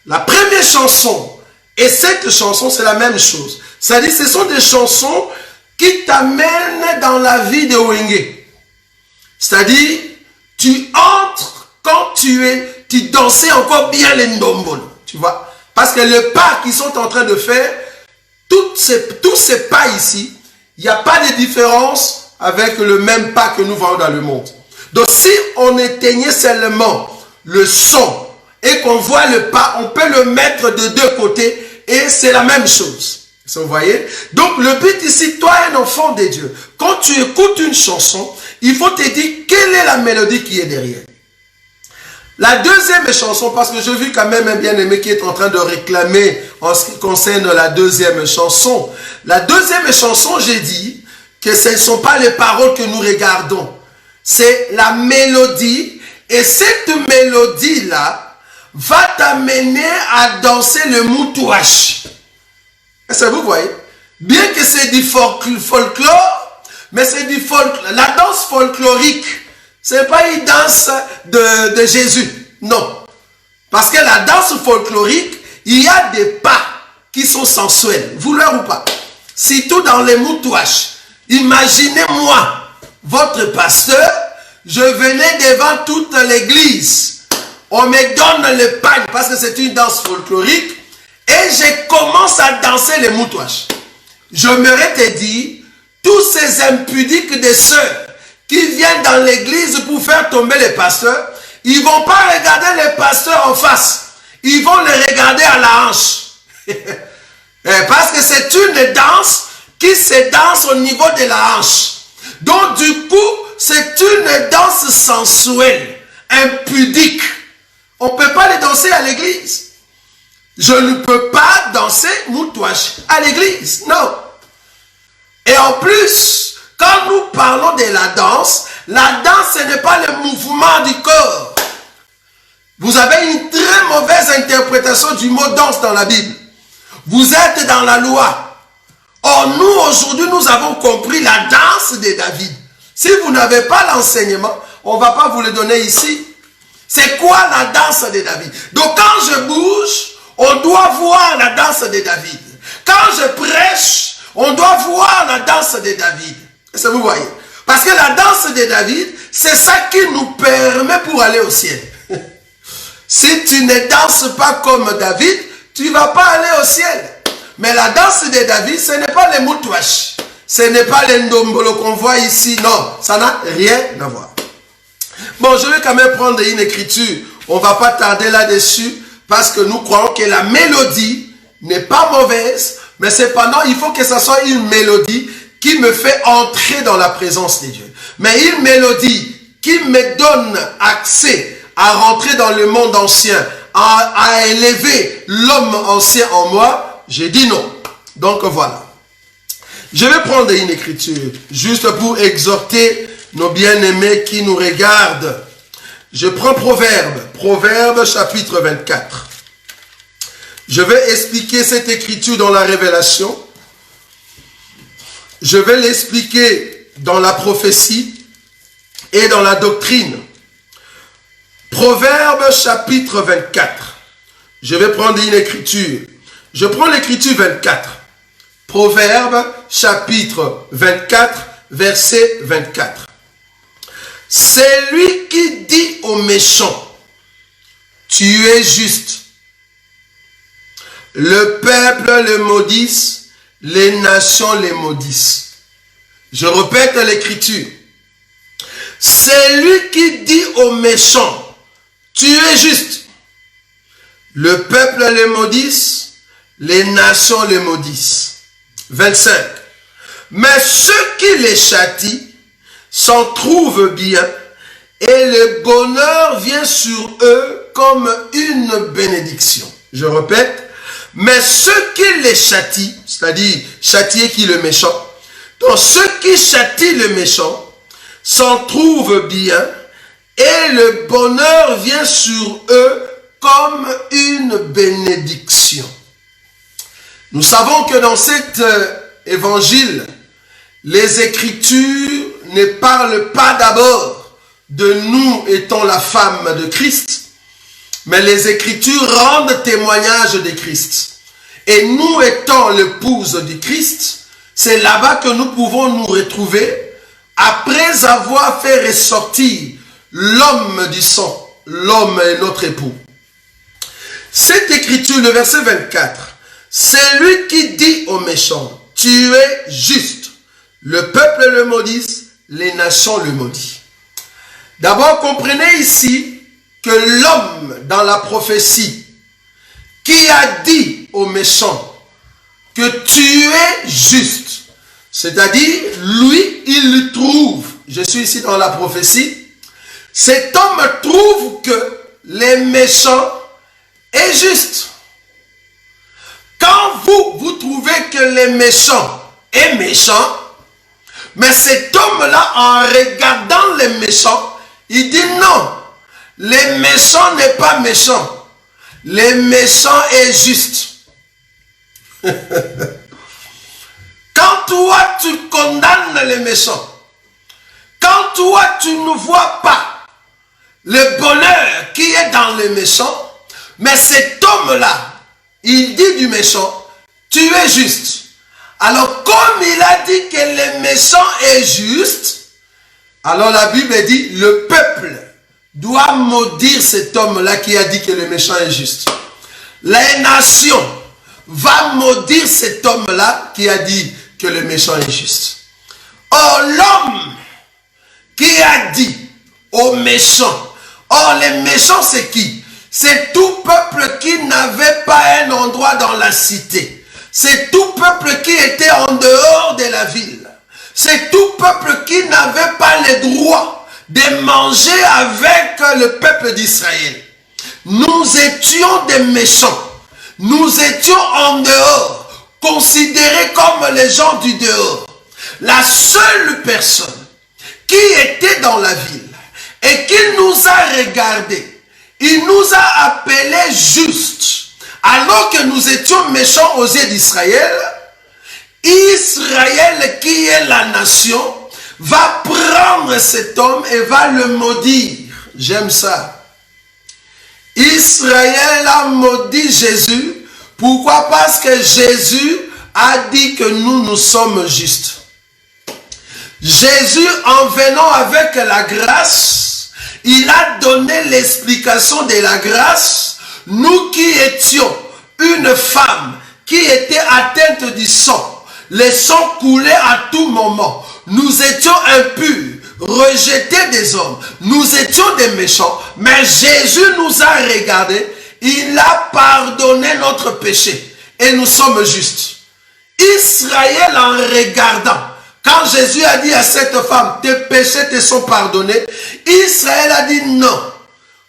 La première chanson et cette chanson, c'est la même chose. C'est-à-dire, ce sont des chansons qui t'amènent dans la vie de Wenge. C'est-à-dire, tu entres quand tu dansais encore bien les ndombolo. Tu vois? Parce que le pas qu'ils sont en train de faire, tous ces pas ici, il n'y a pas de différence avec le même pas que nous voyons dans le monde. Donc, si on éteignait seulement le son et qu'on voit le pas, on peut le mettre de deux côtés et c'est la même chose. Vous voyez? Donc le but ici, toi un enfant de Dieu, quand tu écoutes une chanson, il faut te dire quelle est la mélodie qui est derrière. La deuxième chanson, parce que j'ai vu quand même un bien-aimé qui est en train de réclamer en ce qui concerne la deuxième chanson. La deuxième chanson, j'ai dit que ce ne sont pas les paroles que nous regardons. C'est la mélodie. Et cette mélodie-là va t'amener à danser le moutouache. Est-ce que vous voyez? Bien que c'est du folklore, mais c'est du folklore. La danse folklorique, ce n'est pas une danse de Jésus. Non. Parce que la danse folklorique, il y a des pas qui sont sensuels. Vouloir ou pas. Surtout dans les moutouaches. Imaginez-moi, votre pasteur, je venais devant toute l'église. On me donne le pagne parce que c'est une danse folklorique. Et je commence à danser les moutouaches. Je m'aurais te dit, tous ces impudiques des sœurs qui viennent dans l'église pour faire tomber les pasteurs, ils ne vont pas regarder les pasteurs en face. Ils vont les regarder à la hanche. Parce que c'est une danse qui se danse au niveau de la hanche. Donc du coup, c'est une danse sensuelle, impudique. On ne peut pas les danser à l'église. Je ne peux pas danser moutouache à l'église, non. Et en plus, quand nous parlons de la danse, ce n'est pas le mouvement du corps. Vous avez une très mauvaise interprétation du mot danse dans la Bible. Vous êtes dans la loi. Or, nous, aujourd'hui, nous avons compris la danse de David. Si vous n'avez pas l'enseignement, on ne va pas vous le donner ici. C'est quoi la danse de David? Donc, quand je bouge, on doit voir la danse de David. Quand je prêche, on doit voir la danse de David. Est-ce que vous voyez? Parce que la danse de David, c'est ça qui nous permet pour aller au ciel. Si tu ne danses pas comme David, tu ne vas pas aller au ciel. Mais la danse de David, ce n'est pas les moutouaches. Ce n'est pas les ndombolo qu'on voit ici. Non, ça n'a rien à voir. Bon, je vais quand même prendre une écriture. On ne va pas tarder là-dessus. Parce que nous croyons que la mélodie n'est pas mauvaise. Mais cependant, il faut que ce soit une mélodie qui me fait entrer dans la présence de Dieu. Mais une mélodie qui me donne accès à rentrer dans le monde ancien, à élever l'homme ancien en moi, j'ai dit non. Donc voilà. Je vais prendre une écriture juste pour exhorter nos bien-aimés qui nous regardent. Je prends Proverbe chapitre 24. Je vais expliquer cette écriture dans la révélation. Je vais l'expliquer dans la prophétie et dans la doctrine. Proverbe chapitre 24. Je vais prendre une écriture. Je prends l'écriture 24. Proverbe chapitre 24, verset 24. C'est lui qui dit aux méchants, tu es juste. Le peuple le maudisse, les nations les maudissent. Je répète l'écriture. C'est lui qui dit aux méchants, tu es juste. Le peuple le maudisse, les nations les maudissent. 25. Mais ceux qui les châtient s'en trouvent bien, et le bonheur vient sur eux comme une bénédiction. Je répète, mais ceux qui les châtient, c'est-à-dire châtier qui le méchant, donc ceux qui châtient le méchant s'en trouvent bien, et le bonheur vient sur eux comme une bénédiction. Nous savons que dans cet évangile, les Écritures ne parlent pas d'abord de nous étant la femme de Christ, mais les Écritures rendent témoignage de Christ. Et nous étant l'épouse du Christ, c'est là-bas que nous pouvons nous retrouver après avoir fait ressortir l'homme du sang. L'homme est notre époux. Cette écriture, le verset 24, c'est lui qui dit aux méchants, tu es juste. Le peuple le maudisse, les nations le maudissent. D'abord, comprenez ici que l'homme dans la prophétie qui a dit aux méchants que tu es juste, c'est-à-dire, lui, il trouve, je suis ici dans la prophétie, cet homme trouve que les méchants est juste. Quand vous trouvez que les méchants est méchant, mais cet homme-là, en regardant les méchants, il dit non, les méchants n'est pas méchant, les méchants est juste. Quand toi tu condamnes les méchants, quand toi tu ne vois pas le bonheur qui est dans les méchants, mais cet homme-là, il dit du méchant, tu es juste. Alors comme il a dit que le méchant est juste, alors la Bible dit, le peuple doit maudire cet homme-là qui a dit que le méchant est juste. Les nations vont maudire cet homme-là qui a dit que le méchant est juste. Or l'homme qui a dit aux méchants, or les méchants c'est qui? C'est tout peuple qui n'avait pas un endroit dans la cité. C'est tout peuple qui était en dehors de la ville. C'est tout peuple qui n'avait pas le droit de manger avec le peuple d'Israël. Nous étions des méchants. Nous étions en dehors, considérés comme les gens du dehors. La seule personne qui était dans la ville et qui nous a regardés, il nous a appelés justes, alors que nous étions méchants aux yeux d'Israël. Israël, qui est la nation, va prendre cet homme et va le maudire. J'aime ça. Israël a maudit Jésus. Pourquoi? Parce que Jésus a dit que nous sommes justes. Jésus, en venant avec la grâce, il a donné l'explication de la grâce. Nous qui étions une femme qui était atteinte du sang, le sang coulait à tout moment. Nous étions impurs, rejetés des hommes. Nous étions des méchants. Mais Jésus nous a regardés. Il a pardonné notre péché. Et nous sommes justes. Israël, en regardant, quand Jésus a dit à cette femme, tes péchés te sont pardonnés, Israël a dit non.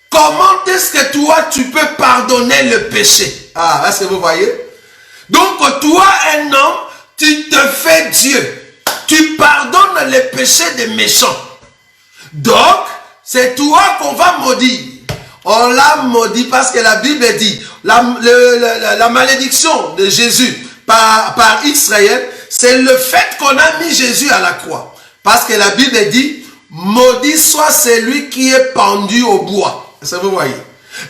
Comment est-ce que toi, tu peux pardonner le péché? Ah, est-ce que vous voyez? Donc, toi, un homme, tu te fais Dieu. Tu pardonnes les péchés des méchants. Donc, c'est toi qu'on va maudire. On l'a maudit parce que la Bible dit, la malédiction de Jésus par Israël, c'est le fait qu'on a mis Jésus à la croix. Parce que la Bible dit, maudit soit celui qui est pendu au bois. Ça vous voyez?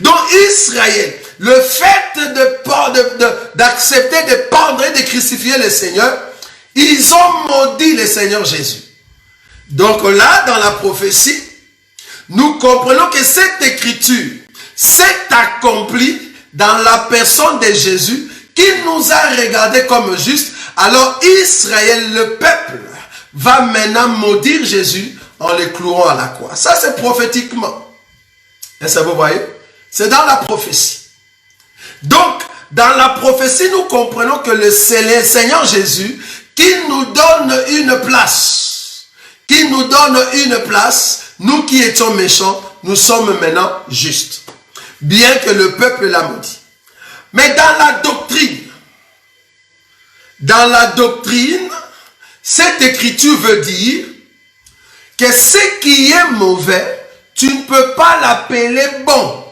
Donc Israël, le fait d'accepter de pendre et de crucifier le Seigneur, ils ont maudit le Seigneur Jésus. Donc là, dans la prophétie, nous comprenons que cette écriture s'est accomplie dans la personne de Jésus qui nous a regardés comme justes. Alors Israël, le peuple, va maintenant maudire Jésus en le clouant à la croix. Ça, c'est prophétiquement. Est-ce que vous voyez? C'est dans la prophétie. Donc, dans la prophétie, nous comprenons que c'est le Seigneur Jésus qui nous donne une place. Qui nous donne une place. Nous qui étions méchants, nous sommes maintenant justes. Bien que le peuple l'a maudit. Mais dans la doctrine, cette écriture veut dire que ce qui est mauvais, tu ne peux pas l'appeler bon.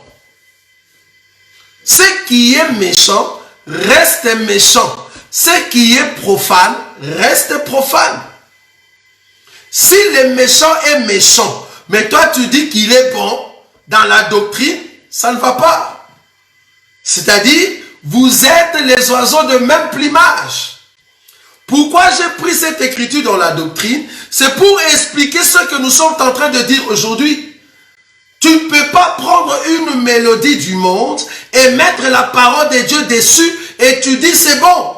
Ce qui est méchant, reste méchant. Ce qui est profane, reste profane. Si le méchant est méchant, mais toi tu dis qu'il est bon, dans la doctrine, ça ne va pas. C'est-à-dire, vous êtes les oiseaux de même plumage. Pourquoi j'ai pris cette écriture dans la doctrine? C'est pour expliquer ce que nous sommes en train de dire aujourd'hui. Tu ne peux pas prendre une mélodie du monde et mettre la parole de Dieu dessus et tu dis c'est bon.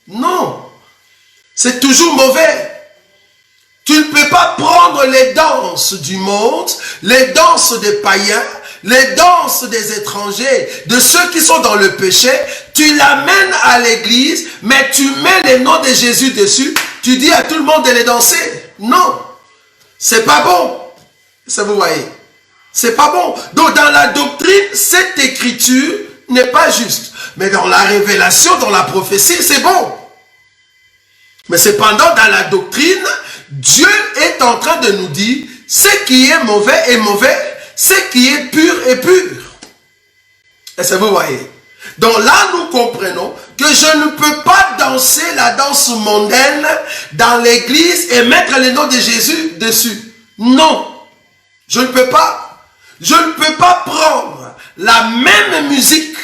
Non. C'est toujours mauvais. Tu ne peux pas prendre les danses du monde, les danses des païens, les danses des étrangers, de ceux qui sont dans le péché, tu l'amènes à l'église, mais tu mets le nom de Jésus dessus, tu dis à tout le monde de les danser. Non, c'est pas bon. Ça vous voyez. C'est pas bon. Donc dans la doctrine, cette écriture n'est pas juste. Mais dans la révélation, dans la prophétie, c'est bon. Mais cependant, dans la doctrine, Dieu est en train de nous dire, ce qui est mauvais est mauvais, ce qui est pur est pur. Est-ce que vous voyez? Donc là, nous comprenons que je ne peux pas danser la danse mondaine dans l'église et mettre le nom de Jésus dessus. Non, je ne peux pas. Je ne peux pas prendre la même musique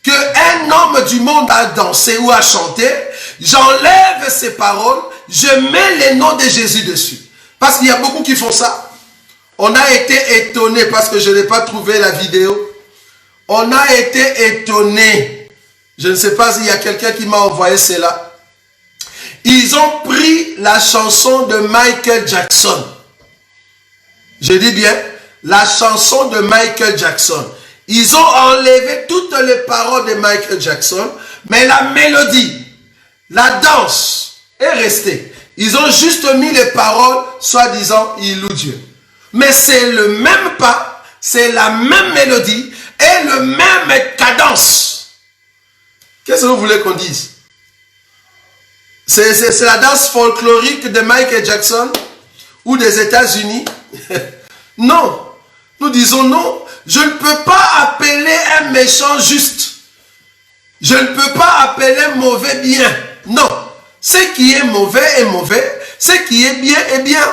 qu'un homme du monde a dansé ou a chanté. J'enlève ces paroles, je mets le nom de Jésus dessus. Parce qu'il y a beaucoup qui font ça. On a été étonnés parce que je n'ai pas trouvé la vidéo. On a été étonnés. Je ne sais pas s'il y a quelqu'un qui m'a envoyé cela. Ils ont pris la chanson de Michael Jackson. Je dis bien, la chanson de Michael Jackson. Ils ont enlevé toutes les paroles de Michael Jackson, mais la mélodie, la danse est restée. Ils ont juste mis les paroles, soi-disant, ils louent Dieu. Mais c'est le même pas, c'est la même mélodie et le même cadence. Qu'est-ce que vous voulez qu'on dise? C'est la danse folklorique de Michael Jackson ou des États-Unis? Non. Nous disons non. Je ne peux pas appeler un méchant juste. Je ne peux pas appeler mauvais bien. Non. Ce qui est mauvais est mauvais. Ce qui est bien est bien.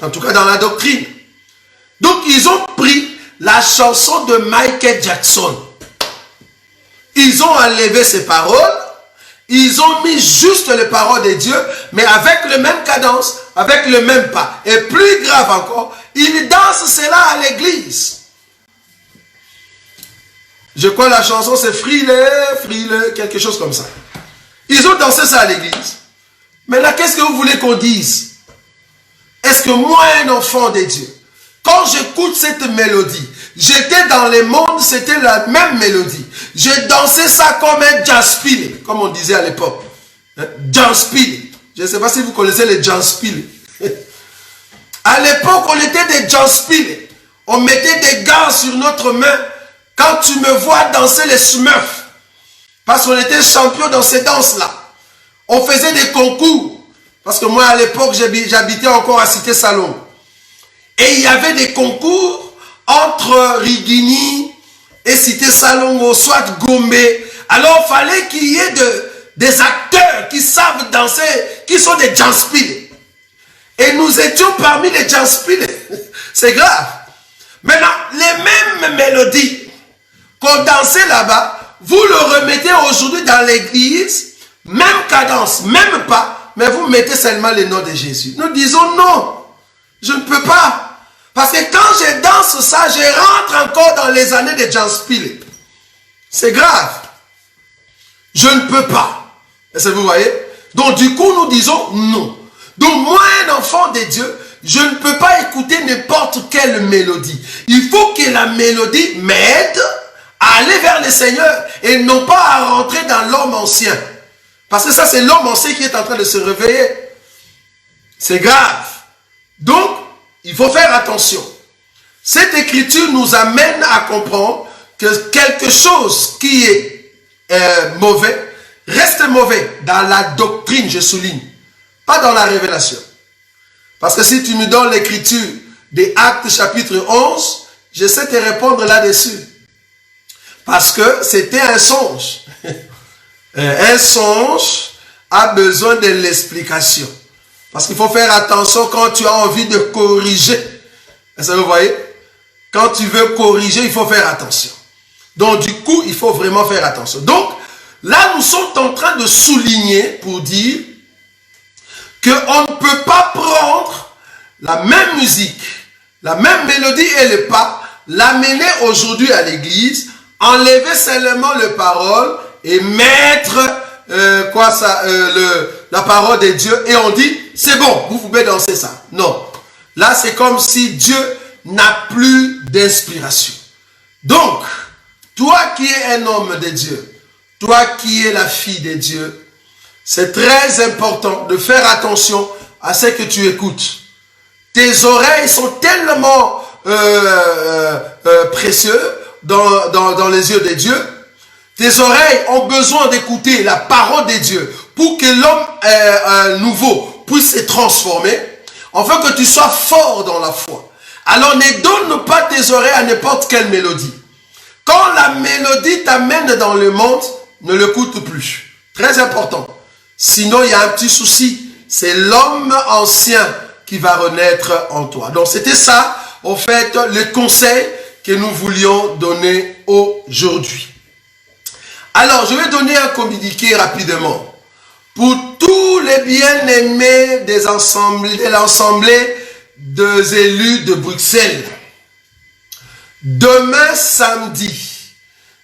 En tout cas dans la doctrine. Donc ils ont pris la chanson de Michael Jackson. Ils ont enlevé ses paroles. Ils ont mis juste les paroles de Dieu, mais avec le même cadence, avec le même pas. Et plus grave encore, ils dansent cela à l'église. Je crois la chanson c'est Frileux, Frileux, quelque chose comme ça. Ils ont dansé ça à l'église. Maintenant, qu'est-ce que vous voulez qu'on dise? Est-ce que moi, un enfant de Dieu, quand j'écoute cette mélodie, j'étais dans le monde, c'était la même mélodie. J'ai dansé ça comme un janspil, comme on disait à l'époque. Janspil. Je ne sais pas si vous connaissez les janspil. À l'époque, on était des janspil. On mettait des gants sur notre main. Quand tu me vois danser les smurfs, parce qu'on était champion dans ces danses-là. On faisait des concours. Parce que moi, à l'époque, j'habitais encore à Cité-Salon. Et il y avait des concours entre Rigini et Cité-Salongo, soit Gombe. Alors, il fallait qu'il y ait des acteurs qui savent danser, qui sont des janspil. Et nous étions parmi les janspil. C'est grave. Maintenant, les mêmes mélodies qu'on dansait là-bas, vous le remettez aujourd'hui dans l'église, même cadence, même pas, mais vous mettez seulement le nom de Jésus. Nous disons non, je ne peux pas. Parce que quand je danse ça, je rentre encore dans les années de janspil. C'est grave. Je ne peux pas. Est-ce que vous voyez? Donc du coup, nous disons non. Donc moi, un enfant de Dieu, je ne peux pas écouter n'importe quelle mélodie. Il faut que la mélodie m'aide à aller vers le Seigneur et non pas à rentrer dans l'homme ancien. Parce que ça, c'est l'homme ancien qui est en train de se réveiller. C'est grave. Donc, il faut faire attention. Cette écriture nous amène à comprendre que quelque chose qui est mauvais reste mauvais dans la doctrine, je souligne, pas dans la révélation. Parce que si tu me donnes l'écriture des Actes chapitre 11, je sais te répondre là-dessus. Parce que c'était un songe. Un songe a besoin de l'explication. Parce qu'il faut faire attention quand tu as envie de corriger. Est-ce que vous voyez? Quand tu veux corriger, il faut faire attention. Donc du coup, il faut vraiment faire attention. Donc, là, nous sommes en train de souligner pour dire qu'on ne peut pas prendre la même musique, la même mélodie et le pas, l'amener aujourd'hui à l'église, enlever seulement les paroles et mettre la parole de Dieu et on dit, c'est bon, vous pouvez danser ça. Non. Là, c'est comme si Dieu n'a plus d'inspiration. Donc, toi qui es un homme de Dieu, toi qui es la fille de Dieu, c'est très important de faire attention à ce que tu écoutes. Tes oreilles sont tellement précieux dans les yeux de Dieu. Tes oreilles ont besoin d'écouter la parole de Dieu pour que l'homme nouveau puisse se transformer, afin que tu sois fort dans la foi. Alors ne donne pas tes oreilles à n'importe quelle mélodie. Quand la mélodie t'amène dans le monde, ne l'écoute plus. Très important. Sinon, il y a un petit souci. C'est l'homme ancien qui va renaître en toi. Donc, c'était ça, en fait, le conseil que nous voulions donner aujourd'hui. Alors, je vais donner un communiqué rapidement. Pour tous les bien-aimés de l'Assemblée des élus de Bruxelles. Demain samedi,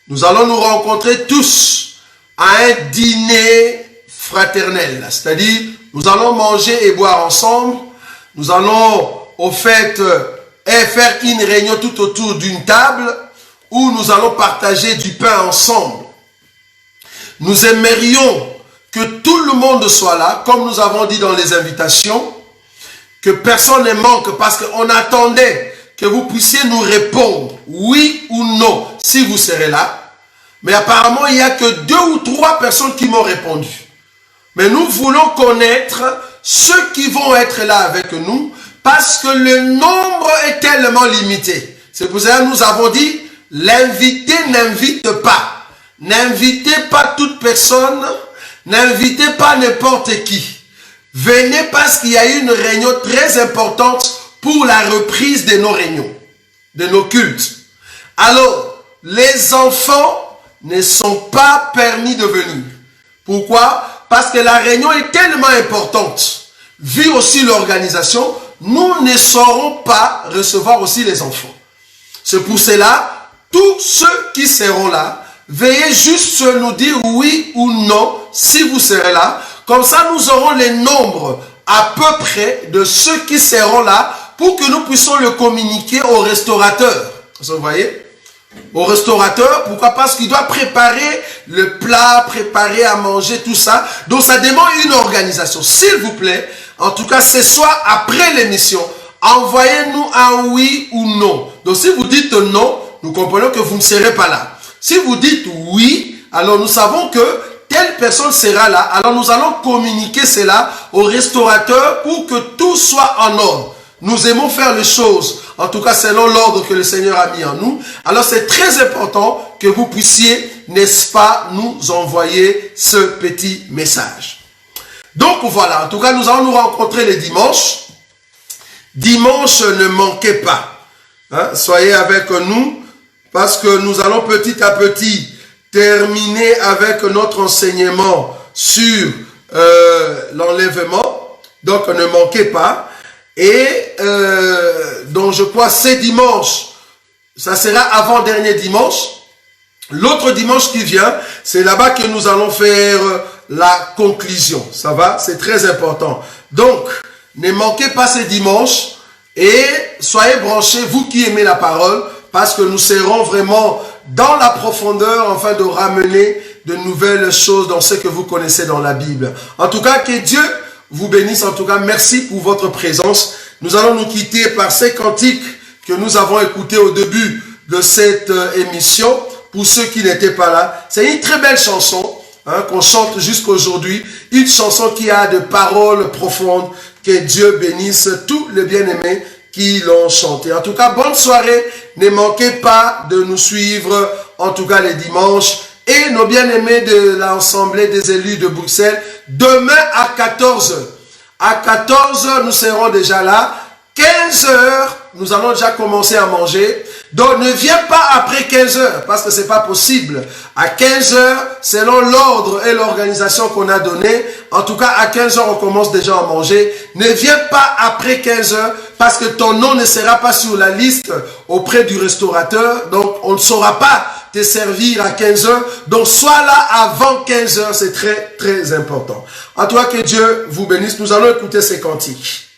nous allons nous rencontrer tous à un dîner fraternel. C'est-à-dire, nous allons manger et boire ensemble. Nous allons, au fait, faire une réunion tout autour d'une table où nous allons partager du pain ensemble. Nous aimerions que tout le monde soit là, comme nous avons dit dans les invitations, que personne ne manque, parce qu'on attendait que vous puissiez nous répondre, oui ou non, si vous serez là. Mais apparemment, il n'y a que 2 ou 3 personnes qui m'ont répondu. Mais nous voulons connaître ceux qui vont être là avec nous, parce que le nombre est tellement limité. C'est pour ça que nous avons dit, l'invité n'invite pas. N'invitez pas toute personne, n'invitez pas n'importe qui. Venez parce qu'il y a une réunion très importante pour la reprise de nos réunions, de nos cultes. Alors, les enfants ne sont pas permis de venir. Pourquoi? Parce que la réunion est tellement importante. Vu aussi l'organisation, nous ne saurons pas recevoir aussi les enfants. C'est pour cela, tous ceux qui seront là, veuillez juste nous dire oui ou non si vous serez là. Comme ça, nous aurons les nombres à peu près de ceux qui seront là pour que nous puissions le communiquer au restaurateur. Vous voyez? Au restaurateur, pourquoi? Parce qu'il doit préparer le plat, préparer à manger, tout ça. Donc, ça demande une organisation. S'il vous plaît, en tout cas, ce soir, après l'émission, envoyez-nous un oui ou non. Donc, si vous dites non, nous comprenons que vous ne serez pas là. Si vous dites oui, alors nous savons que telle personne sera là. Alors nous allons communiquer cela au restaurateur pour que tout soit en ordre. Nous aimons faire les choses, en tout cas selon l'ordre que le Seigneur a mis en nous. Alors c'est très important que vous puissiez, n'est-ce pas, nous envoyer ce petit message. Donc voilà, en tout cas nous allons nous rencontrer les dimanches. Dimanche, ne manquez pas. Hein, soyez avec nous. Parce que nous allons petit à petit terminer avec notre enseignement sur l'enlèvement. Donc ne manquez pas. Et donc je crois c'est dimanche. Ça sera avant-dernier dimanche. L'autre dimanche qui vient, c'est là-bas que nous allons faire la conclusion. Ça va? C'est très important. Donc, ne manquez pas ces dimanches et soyez branchés, vous qui aimez la parole, parce que nous serons vraiment dans la profondeur, afin de ramener de nouvelles choses dans ce que vous connaissez dans la Bible. En tout cas, que Dieu vous bénisse. En tout cas, merci pour votre présence. Nous allons nous quitter par ces cantiques que nous avons écoutés au début de cette émission. Pour ceux qui n'étaient pas là, c'est une très belle chanson qu'on chante jusqu'aujourd'hui. Une chanson qui a de paroles profondes. Que Dieu bénisse tous les bien-aimés qui l'ont chanté. En tout cas, bonne soirée. Ne manquez pas de nous suivre, en tout cas les dimanches. Et nos bien-aimés de l'Assemblée des élus de Bruxelles, demain à 14h. À 14h, nous serons déjà là. 15h, nous allons déjà commencer à manger. Donc, ne viens pas après 15h, parce que c'est pas possible. À 15h, selon l'ordre et l'organisation qu'on a donné, en tout cas, à 15h, on commence déjà à manger. Ne viens pas après 15h, parce que ton nom ne sera pas sur la liste auprès du restaurateur. Donc, on ne saura pas te servir à 15h. Donc, sois là avant 15h. C'est très, très important. En tout cas, que Dieu vous bénisse. Nous allons écouter ces cantiques.